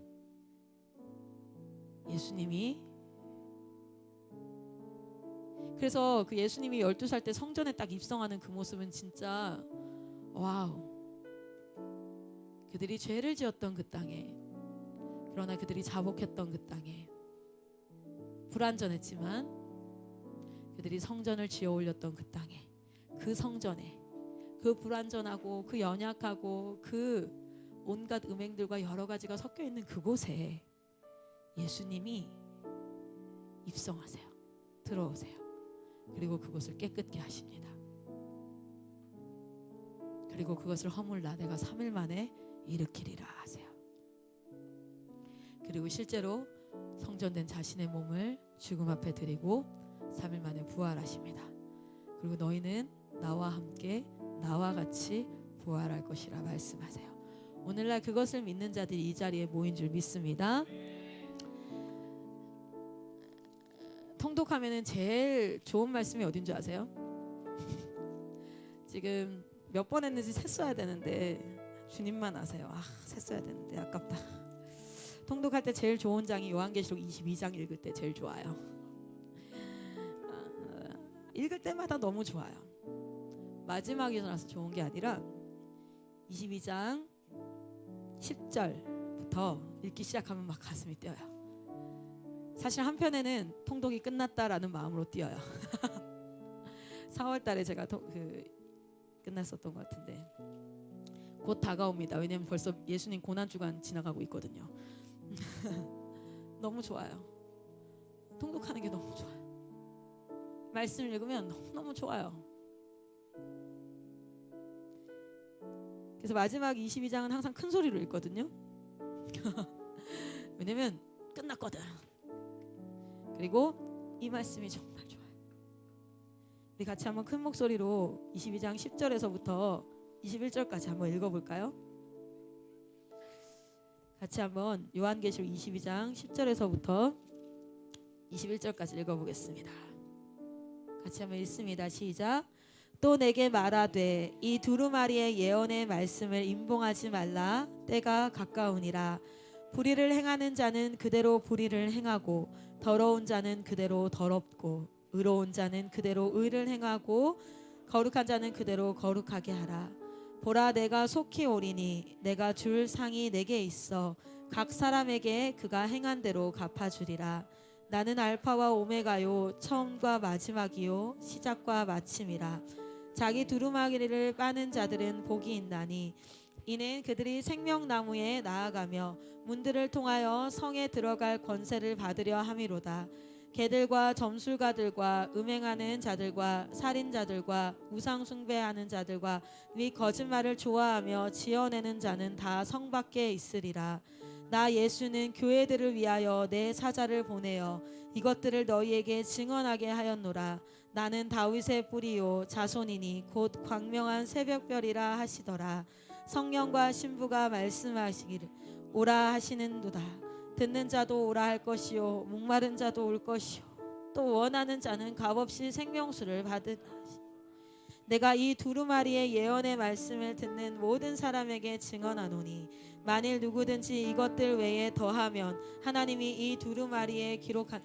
예수님이, 그래서 그 예수님이 12살 때 성전에 딱 입성하는 그 모습은 진짜 와우. 그들이 죄를 지었던 그 땅에, 그러나 그들이 자복했던 그 땅에, 불완전했지만 그들이 성전을 지어 올렸던 그 땅에, 그 성전에, 그 불완전하고 그 연약하고 그 온갖 음행들과 여러 가지가 섞여 있는 그곳에 예수님이 입성하세요. 들어오세요. 그리고 그곳을 깨끗게 하십니다. 그리고 그것을 허물라 내가 3일 만에 일으키리라 하세요. 그리고 실제로 성전된 자신의 몸을 죽음 앞에 드리고 3일 만에 부활하십니다. 그리고 너희는 나와 함께 나와 같이 부활할 것이라 말씀하세요. 오늘날 그것을 믿는 자들이 이 자리에 모인 줄 믿습니다. 통독하면은 제일 좋은 말씀이 어딘 줄 아세요? 지금 몇 번 했는지 셌어야 되는데 주님만 아세요. 셌어야 되는데 아깝다. 통독할 때 제일 좋은 장이 요한계시록 22장 읽을 때 제일 좋아요. 읽을 때마다 너무 좋아요. 마지막이라서 좋은 게 아니라 22장 10절부터 읽기 시작하면 막 가슴이 뛰어요. 사실 한편에는 통독이 끝났다라는 마음으로 뛰어요. 4월 달에 제가 끝났었던 것 같은데 곧 다가옵니다. 왜냐면 벌써 예수님 고난주간 지나가고 있거든요. 너무 좋아요. 통독하는 게 너무 좋아요. 말씀 읽으면 너무너무 좋아요. 그래서 마지막 22장은 항상 큰 소리로 읽거든요. 왜냐면 끝났거든. 그리고 이 말씀이 정말 좋아요. 우리 같이 한번 큰 목소리로 22장 10절에서부터 21절까지 한번 읽어볼까요? 같이 한번 요한계시록 22장 10절에서부터 21절까지 읽어보겠습니다. 같이 한번 읽습니다. 시작. 또 내게 말하되 이 두루마리의 예언의 말씀을 임봉하지 말라. 때가 가까우니라. 불의를 행하는 자는 그대로 불의를 행하고 더러운 자는 그대로 더럽고 의로운 자는 그대로 의를 행하고 거룩한 자는 그대로 거룩하게 하라. 보라, 내가 속히 오리니 내가 줄 상이 내게 있어 각 사람에게 그가 행한 대로 갚아주리라. 나는 알파와 오메가요 처음과 마지막이요 시작과 마침이라. 자기 두루마기를 빠는 자들은 복이 있나니 이는 그들이 생명나무에 나아가며 문들을 통하여 성에 들어갈 권세를 받으려 함이로다. 개들과 점술가들과 음행하는 자들과 살인자들과 우상 숭배하는 자들과 및 거짓말을 좋아하며 지어내는 자는 다 성 밖에 있으리라. 나 예수는 교회들을 위하여 내 사자를 보내어 이것들을 너희에게 증언하게 하였노라. 나는 다윗의 뿌리요 자손이니 곧 광명한 새벽별이라 하시더라. 성령과 신부가 말씀하시기를 오라 하시는도다. 듣는 자도 오라 할 것이요 목마른 자도 올 것이요 또 원하는 자는 값없이 생명수를 받으라. 내가 이 두루마리의 예언의 말씀을 듣는 모든 사람에게 증언하노니 만일 누구든지 이것들 외에 더하면 하나님이 이 두루마리에 기록한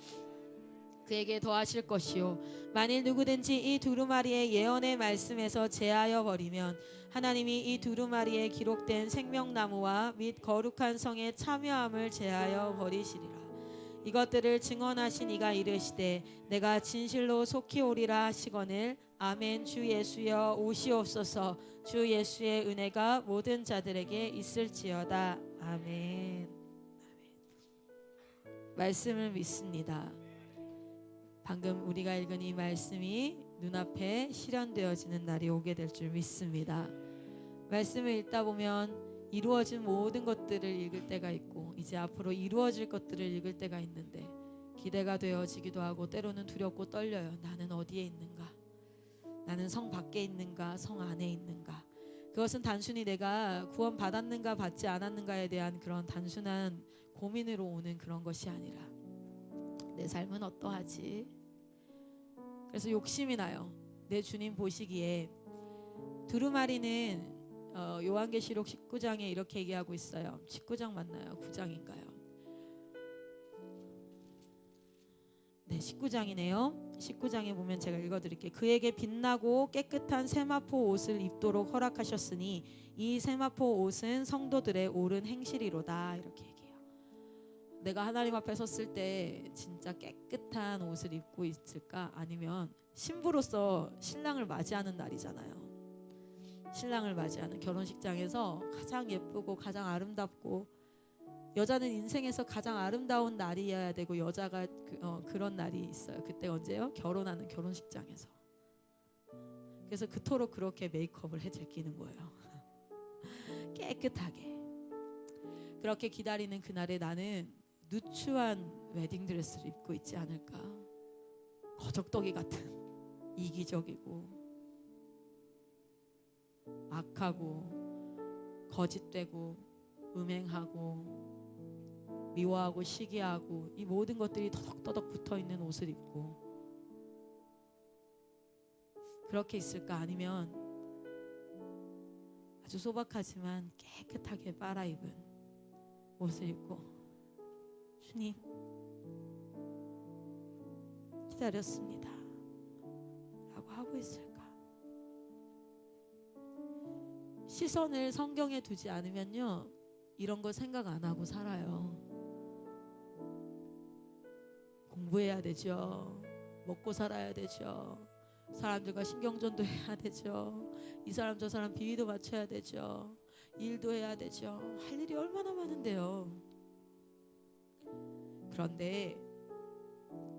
그에게 더하실 것이요 만일 누구든지 이 두루마리의 예언의 말씀에서 제하여 버리면 하나님이 이 두루마리에 기록된 생명나무와 및 거룩한 성의 참여함을 제하여 버리시리라. 이것들을 증언하신 이가 이르시되 내가 진실로 속히 오리라 하시거늘 아멘. 주 예수여 오시옵소서. 주 예수의 은혜가 모든 자들에게 있을지어다. 아멘. 말씀을 믿습니다. 방금 우리가 읽은 이 말씀이 눈앞에 실현되어지는 날이 오게 될 줄 믿습니다. 말씀을 읽다 보면 이루어진 모든 것들을 읽을 때가 있고 이제 앞으로 이루어질 것들을 읽을 때가 있는데 기대가 되어지기도 하고 때로는 두렵고 떨려요. 나는 어디에 있는가? 나는 성 밖에 있는가? 성 안에 있는가? 그것은 단순히 내가 구원 받았는가 받지 않았는가에 대한 그런 단순한 고민으로 오는 그런 것이 아니라 내 삶은 어떠하지? 그래서 욕심이 나요. 내 주님 보시기에 두루마리는 요한계시록 19장에 이렇게 얘기하고 있어요. 19장 맞나요? 9장인가요? 네, 19장이네요. 19장에 보면 제가 읽어드릴게요. 그에게 빛나고 깨끗한 세마포 옷을 입도록 허락하셨으니 이 세마포 옷은 성도들의 옳은 행실이로다. 이렇게 얘기해요. 내가 하나님 앞에 섰을 때 진짜 깨끗한 옷을 입고 있을까? 아니면 신부로서 신랑을 맞이하는 날이잖아요. 신랑을 맞이하는 결혼식장에서 가장 예쁘고 가장 아름답고 여자는 인생에서 가장 아름다운 날이어야 되고 여자가 그런 날이 있어요. 그때 언제요? 결혼하는 결혼식장에서. 그래서 그토록 그렇게 메이크업을 해 제끼는 거예요. 깨끗하게. 그렇게 기다리는 그날에 나는 누추한 웨딩드레스를 입고 있지 않을까. 거적더기 같은 이기적이고 악하고 거짓되고 음행하고 미워하고 시기하고 이 모든 것들이 더덕더덕 붙어있는 옷을 입고 그렇게 있을까? 아니면 아주 소박하지만 깨끗하게 빨아입은 옷을 입고 주님 기다렸습니다 라고 하고 있을까? 시선을 성경에 두지 않으면요 이런 거 생각 안 하고 살아요. 공부해야 되죠. 먹고 살아야 되죠. 사람들과 신경전도 해야 되죠. 이 사람 저 사람 비위도 맞춰야 되죠. 일도 해야 되죠. 할 일이 얼마나 많은데요. 그런데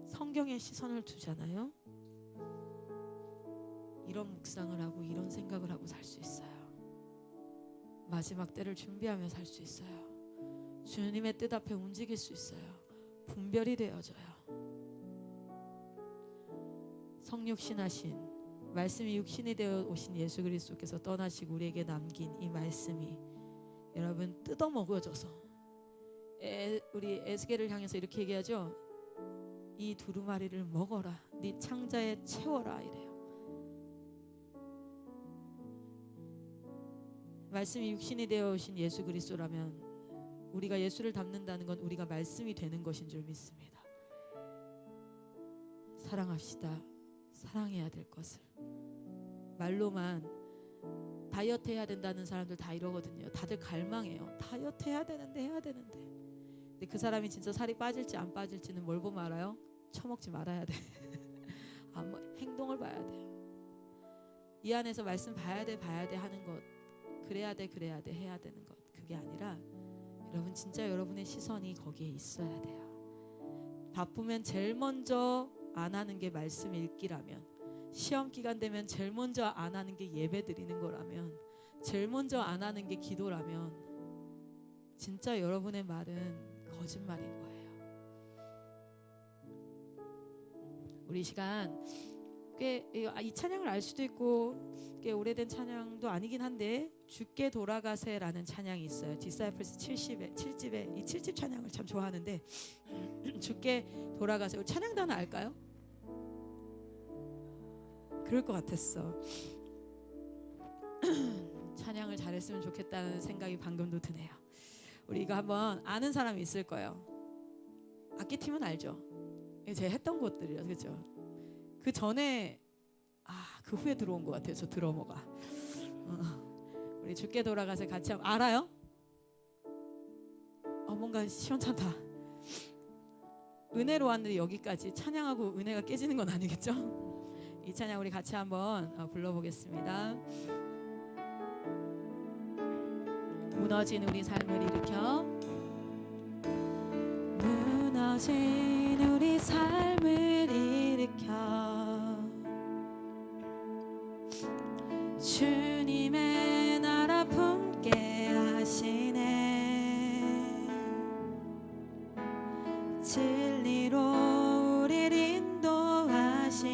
성경에 시선을 두잖아요. 이런 묵상을 하고 이런 생각을 하고 살 수 있어요. 마지막 때를 준비하며 살 수 있어요. 주님의 뜻 앞에 움직일 수 있어요. 분별이 되어져요. 성육신하신 말씀이 육신이 되어 오신 예수 그리스도께서 떠나시고 우리에게 남긴 이 말씀이 여러분 뜯어 먹어져서 우리 에스겔을 향해서 이렇게 얘기하죠. 이 두루마리를 먹어라. 네 창자에 채워라 이래요. 말씀이 육신이 되어 오신 예수 그리스도라면 우리가 예수를 닮는다는 건 우리가 말씀이 되는 것인 줄 믿습니다. 사랑합시다. 사랑해야 될 것을. 말로만 다이어트 해야 된다는 사람들 다 이러거든요. 다들 갈망해요. 다이어트 해야 되는데. 근데 그 사람이 진짜 살이 빠질지 안 빠질지는 뭘 보면 알아요? 처먹지 말아야 돼. 행동을 봐야 돼요. 이 안에서 말씀 봐야 돼 하는 것, 그래야 돼 해야 되는 것, 그게 아니라 여러분 진짜 여러분의 시선이 거기에 있어야 돼요. 바쁘면 제일 먼저 안 하는 게 말씀 읽기라면, 시험 기간 되면 제일 먼저 안 하는 게 예배 드리는 거라면, 제일 먼저 안 하는 게 기도라면 진짜 여러분의 말은 거짓말인 거예요. 우리 시간 이 찬양을 알 수도 있고 꽤 오래된 찬양도 아니긴 한데 주께 돌아가세라는 찬양이 있어요. 디사이플스 7집에 이 7집 찬양을 참 좋아하는데 주께 돌아가세. 찬양 단어 알까요? 그럴 것 같았어. 찬양을 잘했으면 좋겠다는 생각이 방금도 드네요. 우리 이거 한번 아는 사람이 있을 거예요. 악기팀은 알죠? 제가 했던 것들이요, 그렇죠? 그 전에 그 후에 들어온 것 같아요. 저 드러머가. 우리 주께 돌아가서 같이 한번 알아요? 뭔가 시원찮다. 은혜로 왔는데 여기까지 찬양하고 은혜가 깨지는 건 아니겠죠? 이 찬양 우리 같이 한번 불러보겠습니다. 무너진 우리 삶을 일으켜, 무너진 우리 삶을 일으켜 주님의 나라 품게 하시네. 진리로 우릴 인도하시는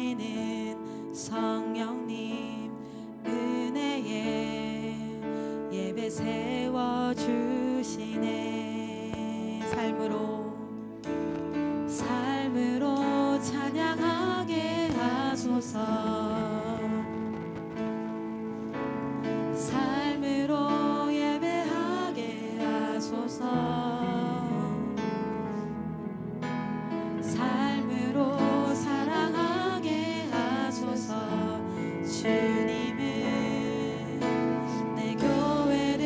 성령님 은혜에 예배 세워주시네. 삶으로 찬양하게 하소서. 삶으로 예배하게 하소서. 삶으로 사랑하게 하소서. 주님은 내 교회를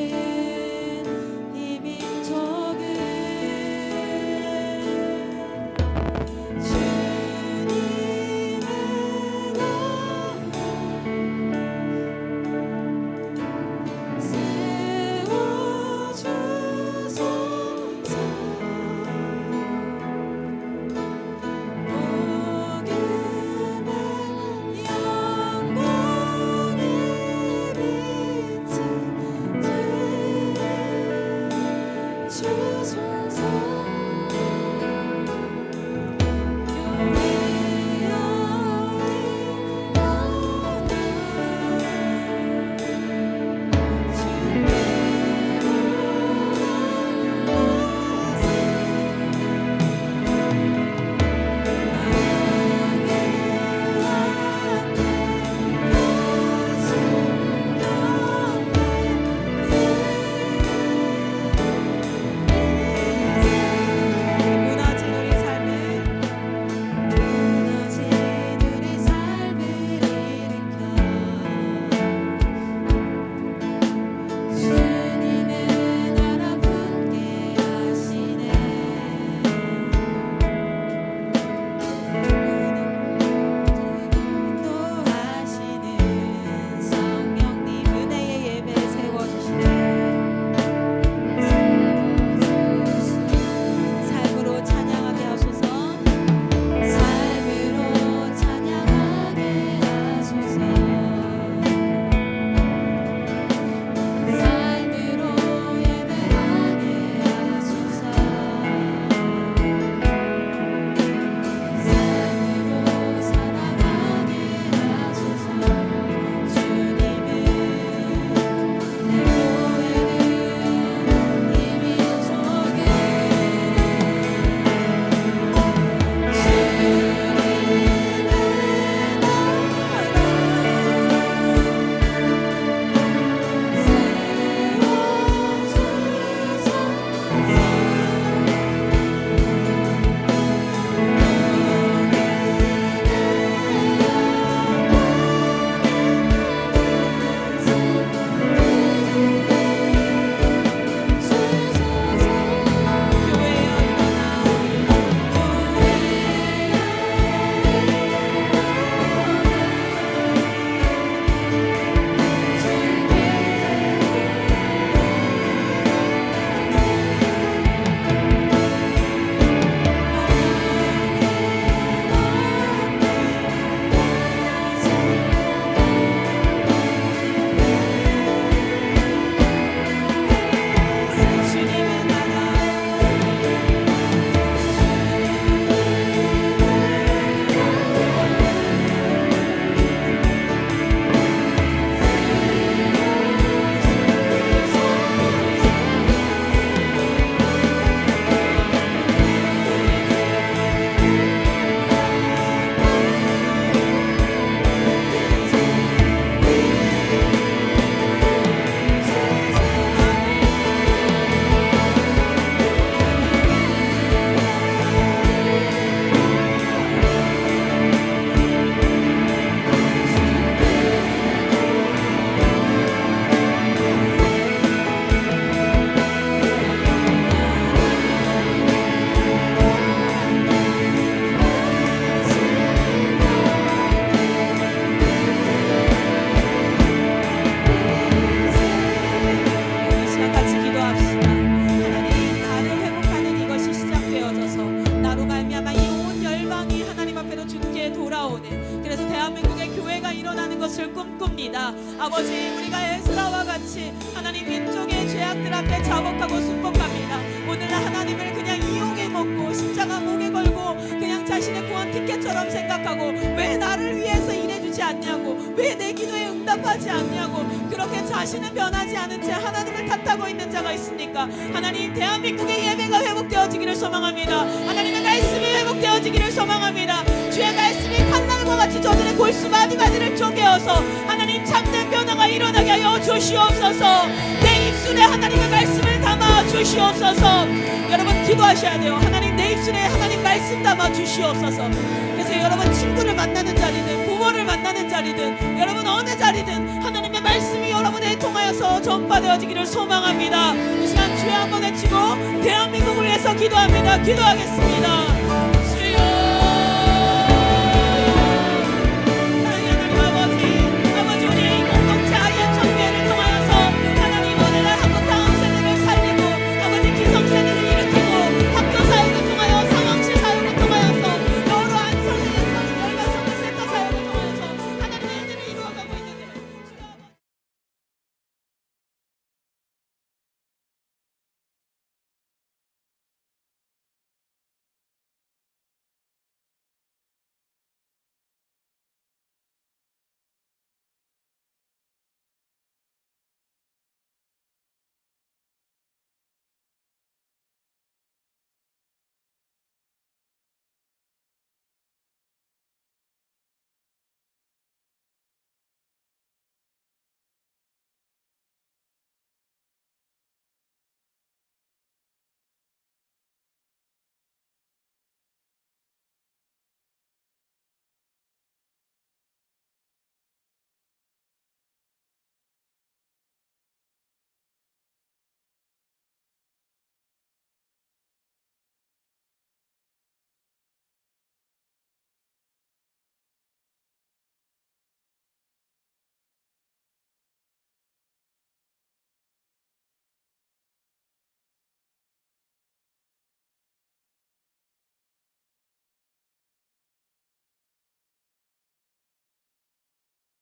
같이 우리가 에스라와 같이 하나님 민족의 죄악들 앞에 자복하고 순복합니다. 오늘 하나님을 그냥 이용해 먹고 십자가 목에 걸고 그냥 자신의 구원 티켓처럼 생각하고 왜 나를 위해서 일해주지 않냐고, 왜 내 기도에 응답하지 않냐고, 그렇게 자신은 변하지 않은 채 하나님을 탓하고 있는 자가 있습니까? 하나님, 대한민국의 예배가 회복되어지기를 소망합니다. 하나님의 말씀이 회복되어지기를 소망합니다. 주의 말씀이 칼날과 같이 저들의 골수 마디마디를 쪼개어서 하나님 참된 변화가 일어나게 하여 주시옵소서. 내 입술에 하나님의 말씀을 담아 주시옵소서. 여러분 기도하셔야 돼요. 하나님, 내 입술에 하나님 말씀 담아 주시옵소서. 그래서 여러분 친구를 만나는 자리든 부모를 만나는 자리든 여러분 어느 자리든 하나님의 말씀이 여러분에 통하여서 전파되어지기를 소망합니다. 이 시간 주여 한번 외치고 대한민국을 위해서 기도합니다. 기도하겠습니다.